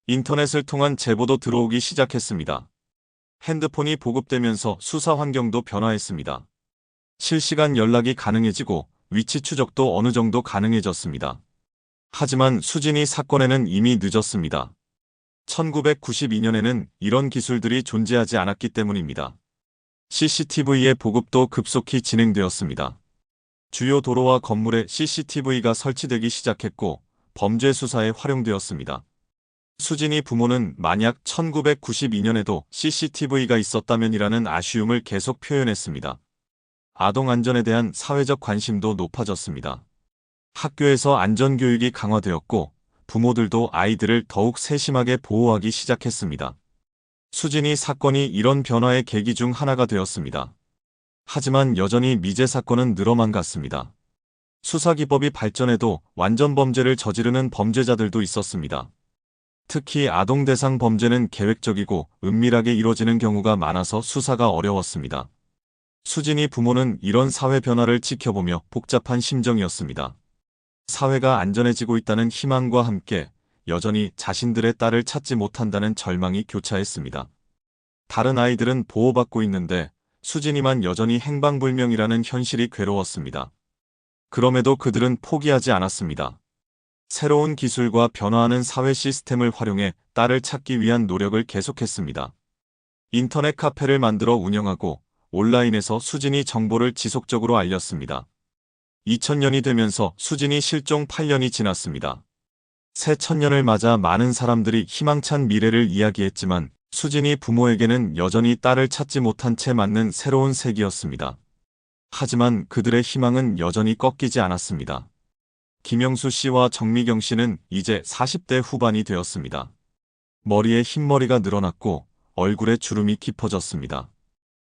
S1: 인터넷을 통한 제보도 들어오기 시작했습니다. 핸드폰이 보급되면서 수사 환경도 변화했습니다. 실시간 연락이 가능해지고 위치 추적도 어느 정도 가능해졌습니다. 하지만 수진이 사건에는 이미 늦었습니다. 1992년에는 이런 기술들이 존재하지 않았기 때문입니다. CCTV의 보급도 급속히 진행되었습니다. 주요 도로와 건물에 CCTV가 설치되기 시작했고 범죄 수사에 활용되었습니다. 수진이 부모는 만약 1992년에도 CCTV가 있었다면이라는 아쉬움을 계속 표현했습니다. 아동 안전에 대한 사회적 관심도 높아졌습니다. 학교에서 안전교육이 강화되었고 부모들도 아이들을 더욱 세심하게 보호하기 시작했습니다. 수진이 사건이 이런 변화의 계기 중 하나가 되었습니다. 하지만 여전히 미제 사건은 늘어만 갔습니다. 수사기법이 발전해도 완전 범죄를 저지르는 범죄자들도 있었습니다. 특히 아동 대상 범죄는 계획적이고 은밀하게 이루어지는 경우가 많아서 수사가 어려웠습니다. 수진이 부모는 이런 사회 변화를 지켜보며 복잡한 심정이었습니다. 사회가 안전해지고 있다는 희망과 함께 여전히 자신들의 딸을 찾지 못한다는 절망이 교차했습니다. 다른 아이들은 보호받고 있는데 수진이만 여전히 행방불명이라는 현실이 괴로웠습니다. 그럼에도 그들은 포기하지 않았습니다. 새로운 기술과 변화하는 사회 시스템을 활용해 딸을 찾기 위한 노력을 계속했습니다. 인터넷 카페를 만들어 운영하고 온라인에서 수진이 정보를 지속적으로 알렸습니다. 2000년이 되면서 수진이 실종 8년이 지났습니다. 새 천년을 맞아 많은 사람들이 희망찬 미래를 이야기했지만 수진이 부모에게는 여전히 딸을 찾지 못한 채 맞는 새로운 세기였습니다. 하지만 그들의 희망은 여전히 꺾이지 않았습니다. 김영수 씨와 정미경 씨는 이제 40대 후반이 되었습니다. 머리에 흰머리가 늘어났고 얼굴에 주름이 깊어졌습니다.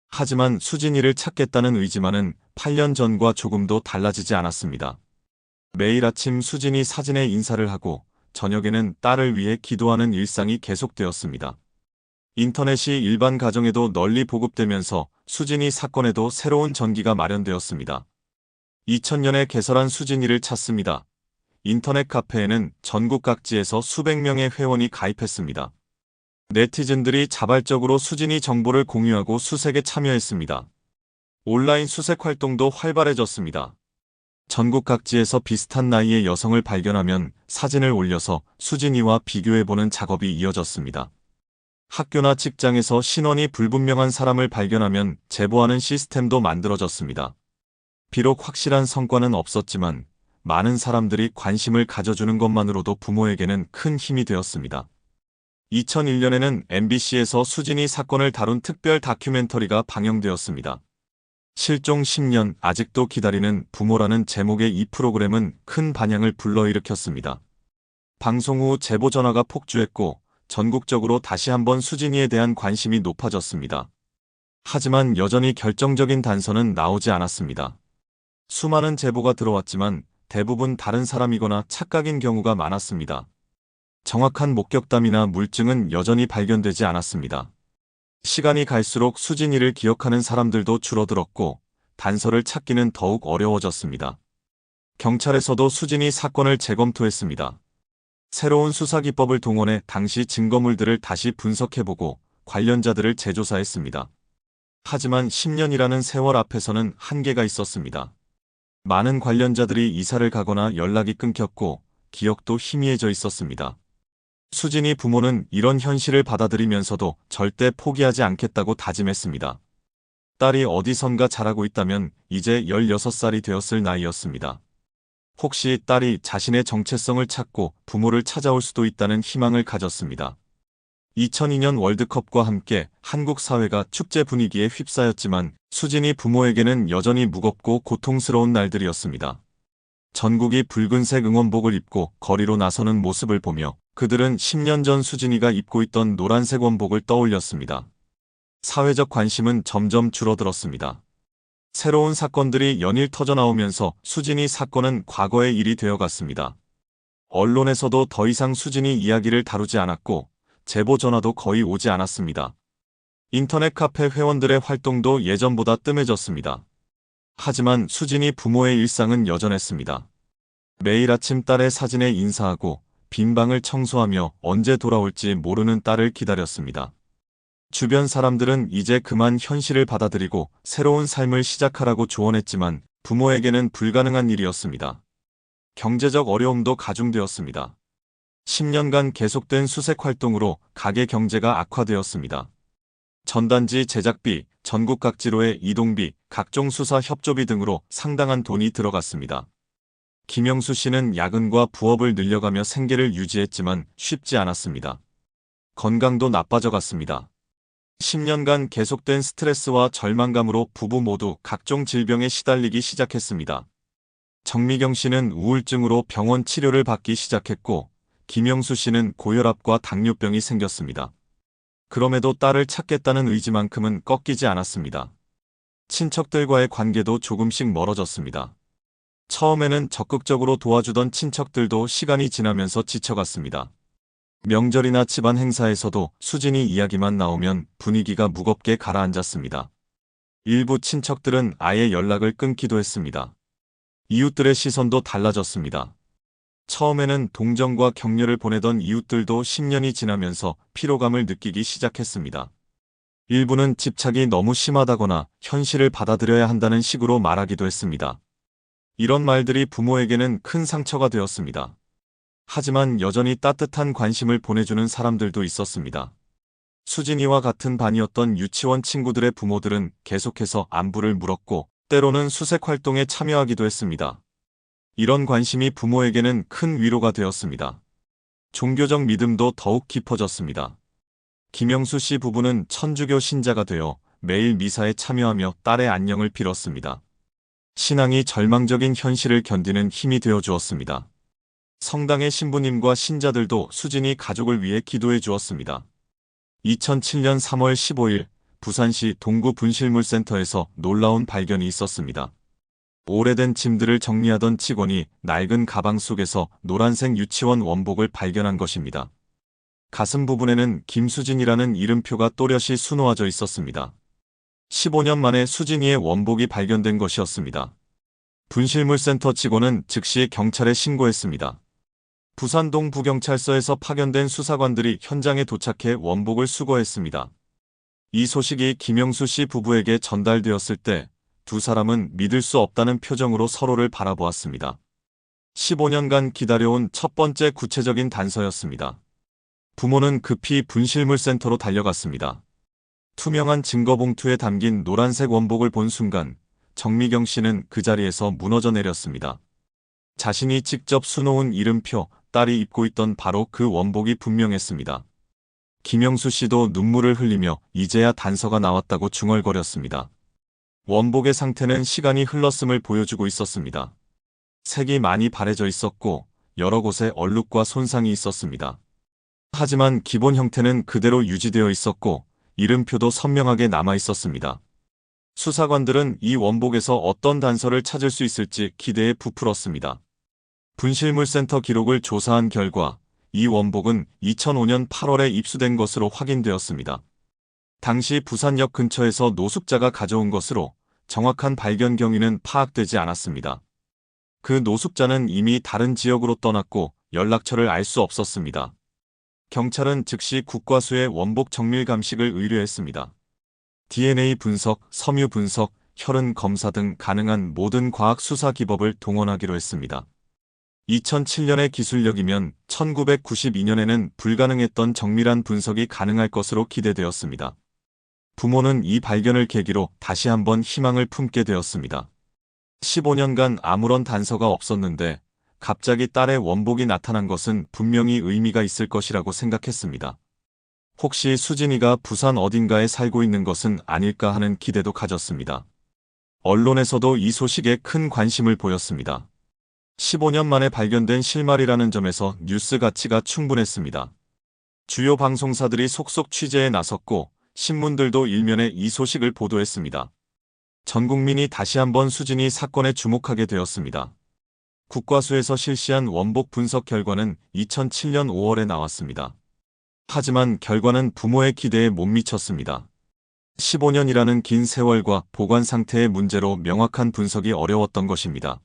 S1: 하지만 수진이를 찾겠다는 의지만은 8년 전과 조금도 달라지지 않았습니다. 매일 아침 수진이 사진에 인사를 하고 저녁에는 딸을 위해 기도하는 일상이 계속되었습니다. 인터넷이 일반 가정에도 널리 보급되면서 수진이 사건에도 새로운 전기가 마련되었습니다. 2000년에 개설한 수진이를 찾습니다. 인터넷 카페에는 전국 각지에서 수백 명의 회원이 가입했습니다. 네티즌들이 자발적으로 수진이 정보를 공유하고 수색에 참여했습니다. 온라인 수색 활동도 활발해졌습니다. 전국 각지에서 비슷한 나이의 여성을 발견하면 사진을 올려서 수진이와 비교해보는 작업이 이어졌습니다. 학교나 직장에서 신원이 불분명한 사람을 발견하면 제보하는 시스템도 만들어졌습니다. 비록 확실한 성과는 없었지만 많은 사람들이 관심을 가져주는 것만으로도 부모에게는 큰 힘이 되었습니다. 2001년에는 MBC에서 수진이 사건을 다룬 특별 다큐멘터리가 방영되었습니다. 실종 10년 아직도 기다리는 부모라는 제목의 이 프로그램은 큰 반향을 불러일으켰습니다. 방송 후 제보 전화가 폭주했고 전국적으로 다시 한번 수진이에 대한 관심이 높아졌습니다. 하지만 여전히 결정적인 단서는 나오지 않았습니다. 수많은 제보가 들어왔지만 대부분 다른 사람이거나 착각인 경우가 많았습니다. 정확한 목격담이나 물증은 여전히 발견되지 않았습니다. 시간이 갈수록 수진이를 기억하는 사람들도 줄어들었고 단서를 찾기는 더욱 어려워졌습니다. 경찰에서도 수진이 사건을 재검토했습니다. 새로운 수사기법을 동원해 당시 증거물들을 다시 분석해보고 관련자들을 재조사했습니다. 하지만 10년이라는 세월 앞에서는 한계가 있었습니다. 많은 관련자들이 이사를 가거나 연락이 끊겼고 기억도 희미해져 있었습니다. 수진이 부모는 이런 현실을 받아들이면서도 절대 포기하지 않겠다고 다짐했습니다. 딸이 어디선가 자라고 있다면 이제 16살이 되었을 나이였습니다. 혹시 딸이 자신의 정체성을 찾고 부모를 찾아올 수도 있다는 희망을 가졌습니다. 2002년 월드컵과 함께 한국 사회가 축제 분위기에 휩싸였지만 수진이 부모에게는 여전히 무겁고 고통스러운 날들이었습니다. 전국이 붉은색 응원복을 입고 거리로 나서는 모습을 보며 그들은 10년 전 수진이가 입고 있던 노란색 원복을 떠올렸습니다. 사회적 관심은 점점 줄어들었습니다. 새로운 사건들이 연일 터져나오면서 수진이 사건은 과거의 일이 되어갔습니다. 언론에서도 더 이상 수진이 이야기를 다루지 않았고 제보 전화도 거의 오지 않았습니다. 인터넷 카페 회원들의 활동도 예전보다 뜸해졌습니다. 하지만 수진이 부모의 일상은 여전했습니다. 매일 아침 딸의 사진에 인사하고 빈 방을 청소하며 언제 돌아올지 모르는 딸을 기다렸습니다. 주변 사람들은 이제 그만 현실을 받아들이고 새로운 삶을 시작하라고 조언했지만 부모에게는 불가능한 일이었습니다. 경제적 어려움도 가중되었습니다. 10년간 계속된 수색 활동으로 가게 경제가 악화되었습니다. 전단지 제작비, 전국 각지로의 이동비, 각종 수사 협조비 등으로 상당한 돈이 들어갔습니다. 김영수 씨는 야근과 부업을 늘려가며 생계를 유지했지만 쉽지 않았습니다. 건강도 나빠져갔습니다. 10년간 계속된 스트레스와 절망감으로 부부 모두 각종 질병에 시달리기 시작했습니다. 정미경 씨는 우울증으로 병원 치료를 받기 시작했고 김영수 씨는 고혈압과 당뇨병이 생겼습니다. 그럼에도 딸을 찾겠다는 의지만큼은 꺾이지 않았습니다. 친척들과의 관계도 조금씩 멀어졌습니다. 처음에는 적극적으로 도와주던 친척들도 시간이 지나면서 지쳐갔습니다. 명절이나 집안 행사에서도 수진이 이야기만 나오면 분위기가 무겁게 가라앉았습니다. 일부 친척들은 아예 연락을 끊기도 했습니다. 이웃들의 시선도 달라졌습니다. 처음에는 동정과 격려를 보내던 이웃들도 10년이 지나면서 피로감을 느끼기 시작했습니다. 일부는 집착이 너무 심하다거나 현실을 받아들여야 한다는 식으로 말하기도 했습니다. 이런 말들이 부모에게는 큰 상처가 되었습니다. 하지만 여전히 따뜻한 관심을 보내주는 사람들도 있었습니다. 수진이와 같은 반이었던 유치원 친구들의 부모들은 계속해서 안부를 물었고 때로는 수색 활동에 참여하기도 했습니다. 이런 관심이 부모에게는 큰 위로가 되었습니다. 종교적 믿음도 더욱 깊어졌습니다. 김영수 씨 부부는 천주교 신자가 되어 매일 미사에 참여하며 딸의 안녕을 빌었습니다. 신앙이 절망적인 현실을 견디는 힘이 되어 주었습니다. 성당의 신부님과 신자들도 수진이 가족을 위해 기도해 주었습니다. 2007년 3월 15일 부산시 동구 분실물센터에서 놀라운 발견이 있었습니다. 오래된 짐들을 정리하던 직원이 낡은 가방 속에서 노란색 유치원 원복을 발견한 것입니다. 가슴 부분에는 김수진이라는 이름표가 또렷이 수놓아져 있었습니다. 15년 만에 수진이의 원복이 발견된 것이었습니다. 분실물센터 직원은 즉시 경찰에 신고했습니다. 부산 동부경찰서에서 파견된 수사관들이 현장에 도착해 원복을 수거했습니다. 이 소식이 김영수 씨 부부에게 전달되었을 때 두 사람은 믿을 수 없다는 표정으로 서로를 바라보았습니다. 15년간 기다려온 첫 번째 구체적인 단서였습니다. 부모는 급히 분실물센터로 달려갔습니다. 투명한 증거봉투에 담긴 노란색 원복을 본 순간 정미경 씨는 그 자리에서 무너져 내렸습니다. 자신이 직접 수놓은 이름표, 딸이 입고 있던 바로 그 원복이 분명했습니다. 김영수 씨도 눈물을 흘리며 이제야 단서가 나왔다고 중얼거렸습니다. 원복의 상태는 시간이 흘렀음을 보여주고 있었습니다. 색이 많이 바래져 있었고 여러 곳에 얼룩과 손상이 있었습니다. 하지만 기본 형태는 그대로 유지되어 있었고 이름표도 선명하게 남아 있었습니다. 수사관들은 이 원복에서 어떤 단서를 찾을 수 있을지 기대에 부풀었습니다. 분실물센터 기록을 조사한 결과 이 원복은 2005년 8월에 입수된 것으로 확인되었습니다. 당시 부산역 근처에서 노숙자가 가져온 것으로 정확한 발견 경위는 파악되지 않았습니다. 그 노숙자는 이미 다른 지역으로 떠났고 연락처를 알 수 없었습니다. 경찰은 즉시 국과수에 원복 정밀 감식을 의뢰했습니다. DNA 분석, 섬유 분석, 혈흔 검사 등 가능한 모든 과학 수사 기법을 동원하기로 했습니다. 2007년의 기술력이면 1992년에는 불가능했던 정밀한 분석이 가능할 것으로 기대되었습니다. 부모는 이 발견을 계기로 다시 한번 희망을 품게 되었습니다. 15년간 아무런 단서가 없었는데 갑자기 딸의 원복이 나타난 것은 분명히 의미가 있을 것이라고 생각했습니다. 혹시 수진이가 부산 어딘가에 살고 있는 것은 아닐까 하는 기대도 가졌습니다. 언론에서도 이 소식에 큰 관심을 보였습니다. 15년 만에 발견된 실마리라는 점에서 뉴스 가치가 충분했습니다. 주요 방송사들이 속속 취재에 나섰고 신문들도 일면에 이 소식을 보도했습니다. 전 국민이 다시 한번 수진이 사건에 주목하게 되었습니다. 국과수에서 실시한 원복 분석 결과는 2007년 5월에 나왔습니다. 하지만 결과는 부모의 기대에 못 미쳤습니다. 15년이라는 긴 세월과 보관 상태의 문제로 명확한 분석이 어려웠던 것입니다.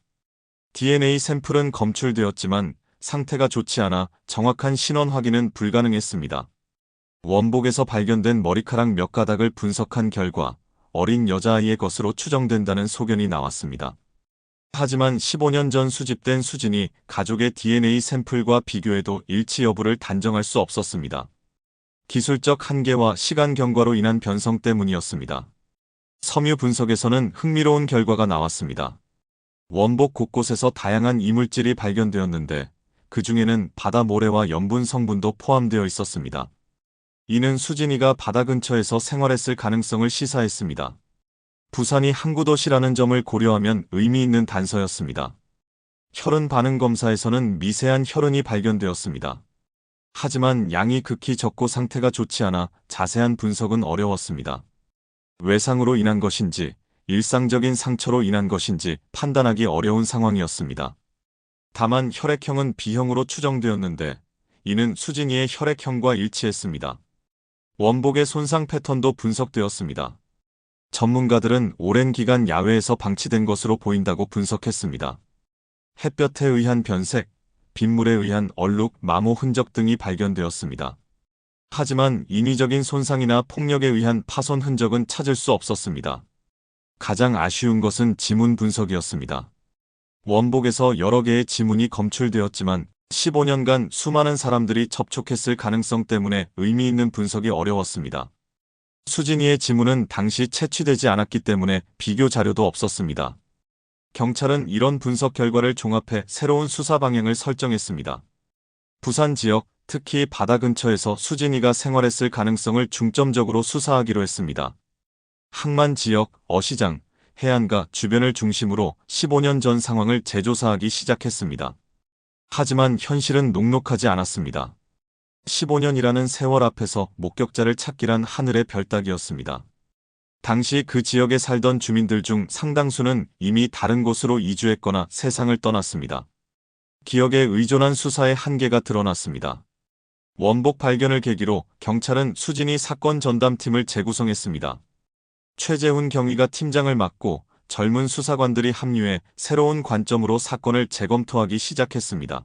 S1: DNA 샘플은 검출되었지만 상태가 좋지 않아 정확한 신원 확인은 불가능했습니다. 원복에서 발견된 머리카락 몇 가닥을 분석한 결과 어린 여자아이의 것으로 추정된다는 소견이 나왔습니다. 하지만 15년 전 수집된 수진이 가족의 DNA 샘플과 비교해도 일치 여부를 단정할 수 없었습니다. 기술적 한계와 시간 경과로 인한 변성 때문이었습니다. 섬유 분석에서는 흥미로운 결과가 나왔습니다. 원복 곳곳에서 다양한 이물질이 발견되었는데 그 중에는 바다 모래와 염분 성분도 포함되어 있었습니다. 이는 수진이가 바다 근처에서 생활했을 가능성을 시사했습니다. 부산이 항구 도시라는 점을 고려하면 의미 있는 단서였습니다. 혈흔 반응 검사에서는 미세한 혈흔이 발견되었습니다. 하지만 양이 극히 적고 상태가 좋지 않아 자세한 분석은 어려웠습니다. 외상으로 인한 것인지 일상적인 상처로 인한 것인지 판단하기 어려운 상황이었습니다. 다만 혈액형은 B형으로 추정되었는데 이는 수진이의 혈액형과 일치했습니다. 원복의 손상 패턴도 분석되었습니다. 전문가들은 오랜 기간 야외에서 방치된 것으로 보인다고 분석했습니다. 햇볕에 의한 변색, 빗물에 의한 얼룩, 마모 흔적 등이 발견되었습니다. 하지만 인위적인 손상이나 폭력에 의한 파손 흔적은 찾을 수 없었습니다. 가장 아쉬운 것은 지문 분석이었습니다. 원복에서 여러 개의 지문이 검출되었지만 15년간 수많은 사람들이 접촉했을 가능성 때문에 의미 있는 분석이 어려웠습니다. 수진이의 지문은 당시 채취되지 않았기 때문에 비교 자료도 없었습니다. 경찰은 이런 분석 결과를 종합해 새로운 수사 방향을 설정했습니다. 부산 지역, 특히 바다 근처에서 수진이가 생활했을 가능성을 중점적으로 수사하기로 했습니다. 항만 지역, 어시장, 해안가 주변을 중심으로 15년 전 상황을 재조사하기 시작했습니다. 하지만 현실은 녹록하지 않았습니다. 15년이라는 세월 앞에서 목격자를 찾기란 하늘의 별 따기였습니다. 당시 그 지역에 살던 주민들 중 상당수는 이미 다른 곳으로 이주했거나 세상을 떠났습니다. 기억에 의존한 수사의 한계가 드러났습니다. 원복 발견을 계기로 경찰은 수진이 사건 전담팀을 재구성했습니다. 최재훈 경위가 팀장을 맡고 젊은 수사관들이 합류해 새로운 관점으로 사건을 재검토하기 시작했습니다.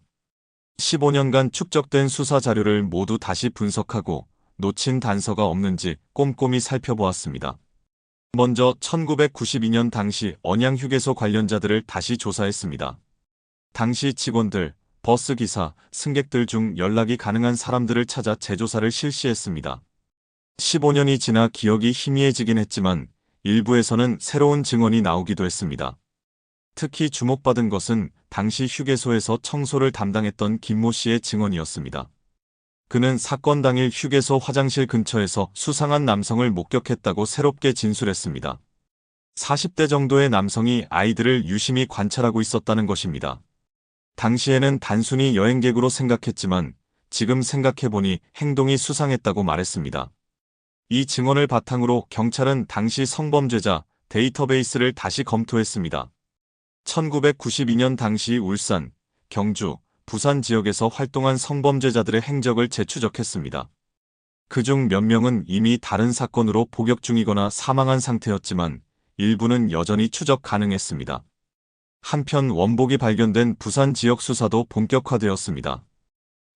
S1: 15년간 축적된 수사 자료를 모두 다시 분석하고 놓친 단서가 없는지 꼼꼼히 살펴보았습니다. 먼저 1992년 당시 언양휴게소 관련자들을 다시 조사했습니다. 당시 직원들, 버스 기사, 승객들 중 연락이 가능한 사람들을 찾아 재조사를 실시했습니다. 15년이 지나 기억이 희미해지긴 했지만 일부에서는 새로운 증언이 나오기도 했습니다. 특히 주목받은 것은 당시 휴게소에서 청소를 담당했던 김모 씨의 증언이었습니다. 그는 사건 당일 휴게소 화장실 근처에서 수상한 남성을 목격했다고 새롭게 진술했습니다. 40대 정도의 남성이 아이들을 유심히 관찰하고 있었다는 것입니다. 당시에는 단순히 여행객으로 생각했지만 지금 생각해보니 행동이 수상했다고 말했습니다. 이 증언을 바탕으로 경찰은 당시 성범죄자 데이터베이스를 다시 검토했습니다. 1992년 당시 울산, 경주, 부산 지역에서 활동한 성범죄자들의 행적을 재추적했습니다. 그중 몇 명은 이미 다른 사건으로 복역 중이거나 사망한 상태였지만 일부는 여전히 추적 가능했습니다. 한편 원복이 발견된 부산 지역 수사도 본격화되었습니다.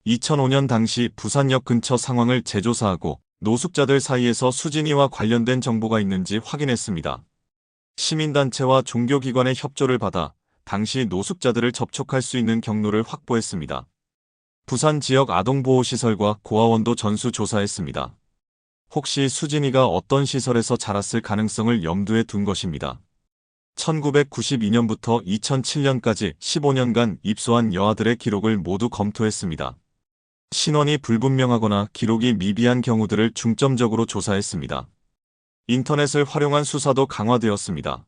S1: 2005년 당시 부산역 근처 상황을 재조사하고 노숙자들 사이에서 수진이와 관련된 정보가 있는지 확인했습니다. 시민단체와 종교기관의 협조를 받아 당시 노숙자들을 접촉할 수 있는 경로를 확보했습니다. 부산 지역 아동보호시설과 고아원도 전수 조사했습니다. 혹시 수진이가 어떤 시설에서 자랐을 가능성을 염두에 둔 것입니다. 1992년부터 2007년까지 15년간 입소한 여아들의 기록을 모두 검토했습니다. 신원이 불분명하거나 기록이 미비한 경우들을 중점적으로 조사했습니다. 인터넷을 활용한 수사도 강화되었습니다.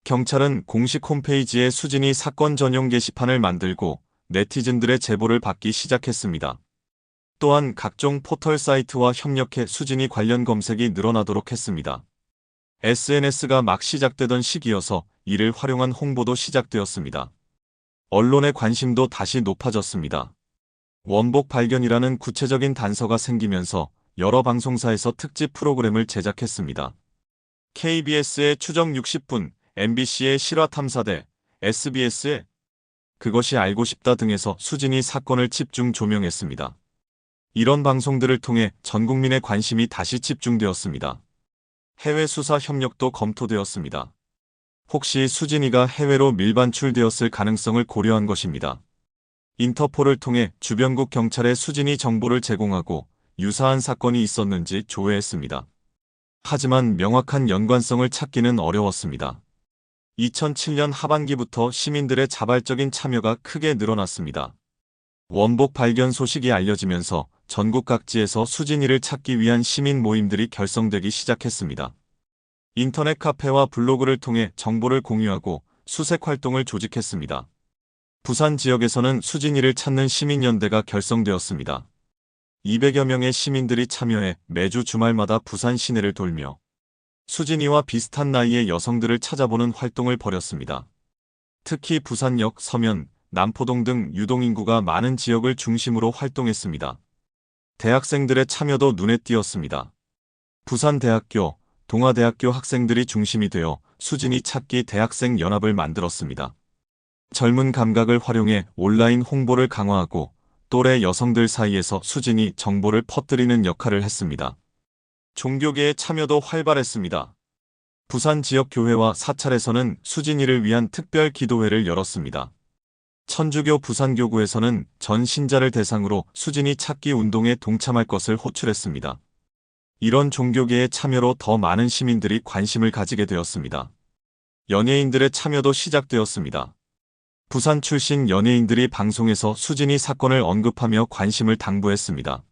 S1: 경찰은 공식 홈페이지에 수진이 사건 전용 게시판을 만들고 네티즌들의 제보를 받기 시작했습니다. 또한 각종 포털 사이트와 협력해 수진이 관련 검색이 늘어나도록 했습니다. SNS가 막 시작되던 시기여서 이를 활용한 홍보도 시작되었습니다. 언론의 관심도 다시 높아졌습니다. 원복 발견이라는 구체적인 단서가 생기면서 여러 방송사에서 특집 프로그램을 제작했습니다. KBS의 추적 60분, MBC의 실화탐사대, SBS의 그것이 알고 싶다 등에서 수진이 사건을 집중 조명했습니다. 이런 방송들을 통해 전 국민의 관심이 다시 집중되었습니다. 해외 수사 협력도 검토되었습니다. 혹시 수진이가 해외로 밀반출되었을 가능성을 고려한 것입니다. 인터폴을 통해 주변국 경찰에 수진이 정보를 제공하고 유사한 사건이 있었는지 조회했습니다. 하지만 명확한 연관성을 찾기는 어려웠습니다. 2007년 하반기부터 시민들의 자발적인 참여가 크게 늘어났습니다. 원복 발견 소식이 알려지면서 전국 각지에서 수진이를 찾기 위한 시민 모임들이 결성되기 시작했습니다. 인터넷 카페와 블로그를 통해 정보를 공유하고 수색 활동을 조직했습니다. 부산 지역에서는 수진이를 찾는 시민연대가 결성되었습니다. 200여 명의 시민들이 참여해 매주 주말마다 부산 시내를 돌며 수진이와 비슷한 나이의 여성들을 찾아보는 활동을 벌였습니다. 특히 부산역, 서면, 남포동 등 유동인구가 많은 지역을 중심으로 활동했습니다. 대학생들의 참여도 눈에 띄었습니다. 부산대학교, 동아대학교 학생들이 중심이 되어 수진이 찾기 대학생 연합을 만들었습니다. 젊은 감각을 활용해 온라인 홍보를 강화하고 또래 여성들 사이에서 수진이 정보를 퍼뜨리는 역할을 했습니다. 종교계의 참여도 활발했습니다. 부산 지역 교회와 사찰에서는 수진이를 위한 특별 기도회를 열었습니다. 천주교 부산교구에서는 전 신자를 대상으로 수진이 찾기 운동에 동참할 것을 호출했습니다. 이런 종교계의 참여로 더 많은 시민들이 관심을 가지게 되었습니다. 연예인들의 참여도 시작되었습니다. 부산 출신 연예인들이 방송에서 수진이 사건을 언급하며 관심을 당부했습니다.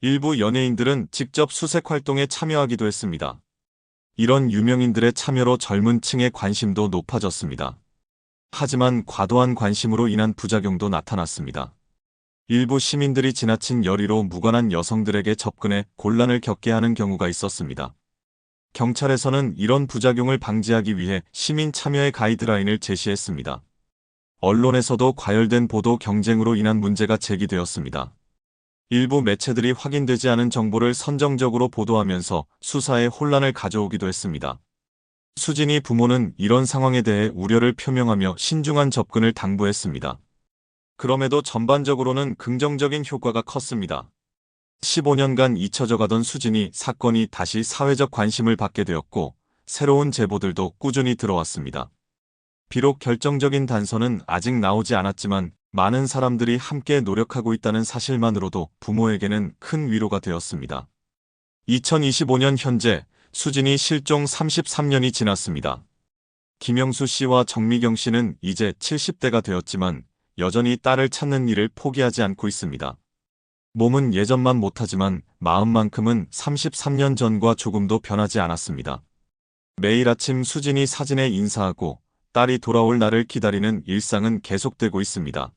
S1: 일부 연예인들은 직접 수색 활동에 참여하기도 했습니다. 이런 유명인들의 참여로 젊은 층의 관심도 높아졌습니다. 하지만 과도한 관심으로 인한 부작용도 나타났습니다. 일부 시민들이 지나친 열의로 무관한 여성들에게 접근해 곤란을 겪게 하는 경우가 있었습니다. 경찰에서는 이런 부작용을 방지하기 위해 시민 참여의 가이드라인을 제시했습니다. 언론에서도 과열된 보도 경쟁으로 인한 문제가 제기되었습니다. 일부 매체들이 확인되지 않은 정보를 선정적으로 보도하면서 수사에 혼란을 가져오기도 했습니다. 수진이 부모는 이런 상황에 대해 우려를 표명하며 신중한 접근을 당부했습니다. 그럼에도 전반적으로는 긍정적인 효과가 컸습니다. 15년간 잊혀져 가던 수진이 사건이 다시 사회적 관심을 받게 되었고 새로운 제보들도 꾸준히 들어왔습니다. 비록 결정적인 단서는 아직 나오지 않았지만 많은 사람들이 함께 노력하고 있다는 사실만으로도 부모에게는 큰 위로가 되었습니다. 2025년 현재 수진이 실종 33년이 지났습니다. 김영수 씨와 정미경 씨는 이제 70대가 되었지만 여전히 딸을 찾는 일을 포기하지 않고 있습니다. 몸은 예전만 못하지만 마음만큼은 33년 전과 조금도 변하지 않았습니다. 매일 아침 수진이 사진에 인사하고 딸이 돌아올 날을 기다리는 일상은 계속되고 있습니다.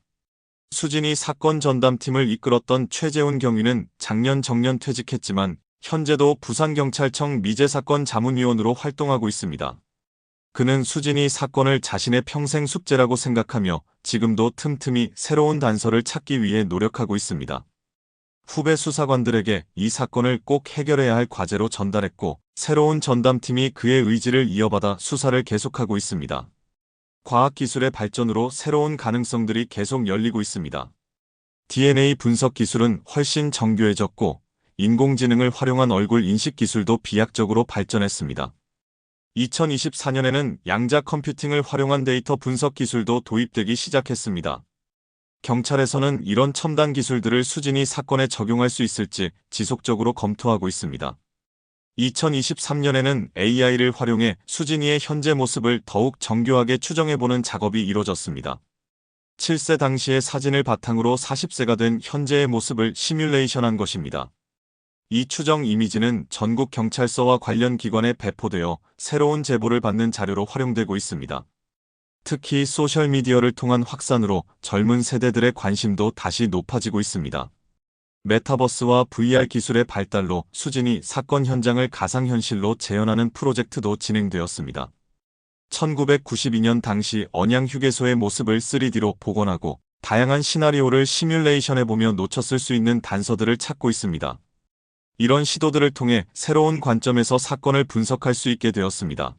S1: 수진이 사건 전담팀을 이끌었던 최재훈 경위는 작년 정년 퇴직했지만 현재도 부산경찰청 미제사건 자문위원으로 활동하고 있습니다. 그는 수진이 사건을 자신의 평생 숙제라고 생각하며 지금도 틈틈이 새로운 단서를 찾기 위해 노력하고 있습니다. 후배 수사관들에게 이 사건을 꼭 해결해야 할 과제로 전달했고 새로운 전담팀이 그의 의지를 이어받아 수사를 계속하고 있습니다. 과학기술의 발전으로 새로운 가능성들이 계속 열리고 있습니다. DNA 분석 기술은 훨씬 정교해졌고 인공지능을 활용한 얼굴 인식 기술도 비약적으로 발전했습니다. 2024년에는 양자 컴퓨팅을 활용한 데이터 분석 기술도 도입되기 시작했습니다. 경찰에서는 이런 첨단 기술들을 수진이 사건에 적용할 수 있을지 지속적으로 검토하고 있습니다. 2023년에는 AI를 활용해 수진이의 현재 모습을 더욱 정교하게 추정해보는 작업이 이뤄졌습니다. 7세 당시의 사진을 바탕으로 40세가 된 현재의 모습을 시뮬레이션한 것입니다. 이 추정 이미지는 전국 경찰서와 관련 기관에 배포되어 새로운 제보를 받는 자료로 활용되고 있습니다. 특히 소셜미디어를 통한 확산으로 젊은 세대들의 관심도 다시 높아지고 있습니다. 메타버스와 VR 기술의 발달로 수진이 사건 현장을 가상현실로 재현하는 프로젝트도 진행되었습니다. 1992년 당시 언양 휴게소의 모습을 3D로 복원하고 다양한 시나리오를 시뮬레이션해보며 놓쳤을 수 있는 단서들을 찾고 있습니다. 이런 시도들을 통해 새로운 관점에서 사건을 분석할 수 있게 되었습니다.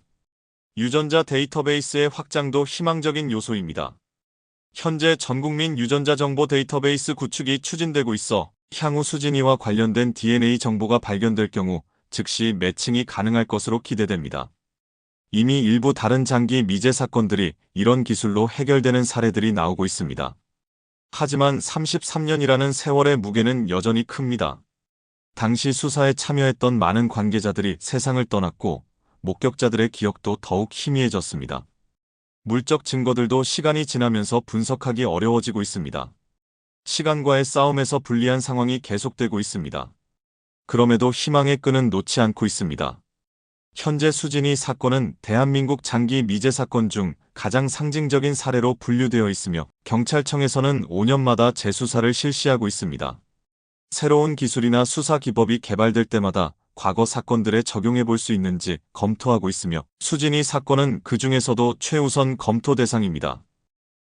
S1: 유전자 데이터베이스의 확장도 희망적인 요소입니다. 현재 전국민 유전자 정보 데이터베이스 구축이 추진되고 있어 향후 수진이와 관련된 DNA 정보가 발견될 경우 즉시 매칭이 가능할 것으로 기대됩니다. 이미 일부 다른 장기 미제 사건들이 이런 기술로 해결되는 사례들이 나오고 있습니다. 하지만 33년이라는 세월의 무게는 여전히 큽니다. 당시 수사에 참여했던 많은 관계자들이 세상을 떠났고 목격자들의 기억도 더욱 희미해졌습니다. 물적 증거들도 시간이 지나면서 분석하기 어려워지고 있습니다. 시간과의 싸움에서 불리한 상황이 계속되고 있습니다. 그럼에도 희망의 끈은 놓지 않고 있습니다. 현재 수진이 사건은 대한민국 장기 미제 사건 중 가장 상징적인 사례로 분류되어 있으며 경찰청에서는 5년마다 재수사를 실시하고 있습니다. 새로운 기술이나 수사 기법이 개발될 때마다 과거 사건들에 적용해 볼 수 있는지 검토하고 있으며 수진이 사건은 그 중에서도 최우선 검토 대상입니다.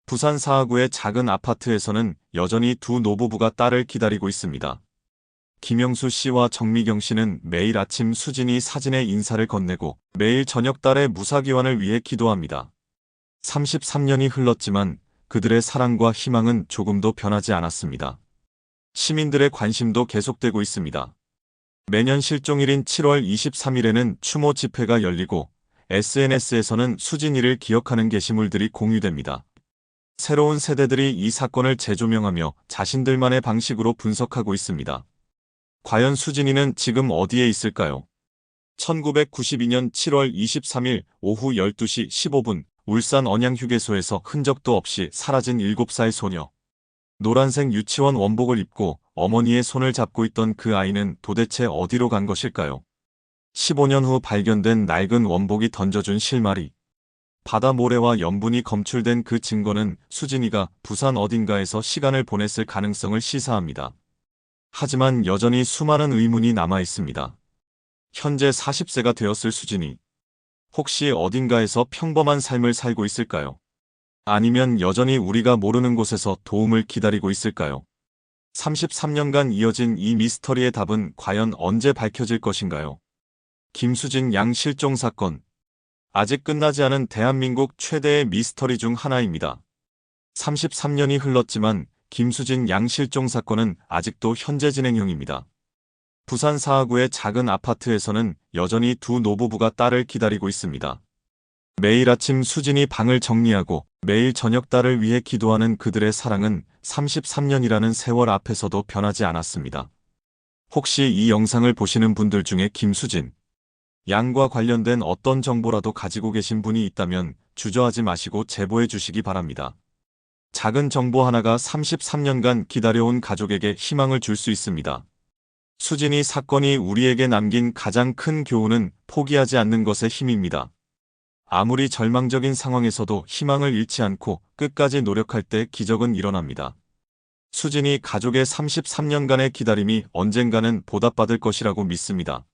S1: 부산 사하구의 작은 아파트에서는 여전히 두 노부부가 딸을 기다리고 있습니다. 김영수 씨와 정미경 씨는 매일 아침 수진이 사진에 인사를 건네고 매일 저녁 딸의 무사기환을 위해 기도합니다. 33년이 흘렀지만 그들의 사랑과 희망은 조금도 변하지 않았습니다. 시민들의 관심도 계속되고 있습니다. 매년 실종일인 7월 23일에는 추모 집회가 열리고 SNS에서는 수진이를 기억하는 게시물들이 공유됩니다. 새로운 세대들이 이 사건을 재조명하며 자신들만의 방식으로 분석하고 있습니다. 과연 수진이는 지금 어디에 있을까요? 1992년 7월 23일 오후 12시 15분 울산 언양휴게소에서 흔적도 없이 사라진 7살 소녀. 노란색 유치원 원복을 입고 어머니의 손을 잡고 있던 그 아이는 도대체 어디로 간 것일까요? 15년 후 발견된 낡은 원복이 던져준 실마리. 바다 모래와 염분이 검출된 그 증거는 수진이가 부산 어딘가에서 시간을 보냈을 가능성을 시사합니다. 하지만 여전히 수많은 의문이 남아 있습니다. 현재 40세가 되었을 수진이 혹시 어딘가에서 평범한 삶을 살고 있을까요? 아니면 여전히 우리가 모르는 곳에서 도움을 기다리고 있을까요? 33년간 이어진 이 미스터리의 답은 과연 언제 밝혀질 것인가요? 김수진 양 실종 사건. 아직 끝나지 않은 대한민국 최대의 미스터리 중 하나입니다. 33년이 흘렀지만 김수진 양 실종 사건은 아직도 현재 진행형입니다. 부산 사하구의 작은 아파트에서는 여전히 두 노부부가 딸을 기다리고 있습니다. 매일 아침 수진이 방을 정리하고 매일 저녁 딸을 위해 기도하는 그들의 사랑은 33년이라는 세월 앞에서도 변하지 않았습니다. 혹시 이 영상을 보시는 분들 중에 김수진 양과 관련된 어떤 정보라도 가지고 계신 분이 있다면 주저하지 마시고 제보해 주시기 바랍니다. 작은 정보 하나가 33년간 기다려온 가족에게 희망을 줄 수 있습니다. 수진이 사건이 우리에게 남긴 가장 큰 교훈은 포기하지 않는 것의 힘입니다. 아무리 절망적인 상황에서도 희망을 잃지 않고 끝까지 노력할 때 기적은 일어납니다. 수진이 가족의 33년간의 기다림이 언젠가는 보답받을 것이라고 믿습니다.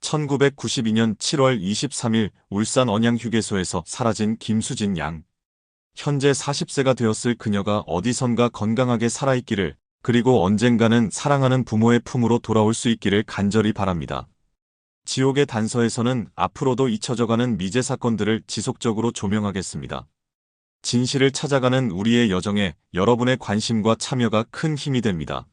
S1: 1992년 7월 23일 울산 언양휴게소에서 사라진 김수진 양. 현재 40세가 되었을 그녀가 어디선가 건강하게 살아있기를, 그리고 언젠가는 사랑하는 부모의 품으로 돌아올 수 있기를 간절히 바랍니다. 지옥의 단서에서는 앞으로도 잊혀져가는 미제 사건들을 지속적으로 조명하겠습니다. 진실을 찾아가는 우리의 여정에 여러분의 관심과 참여가 큰 힘이 됩니다.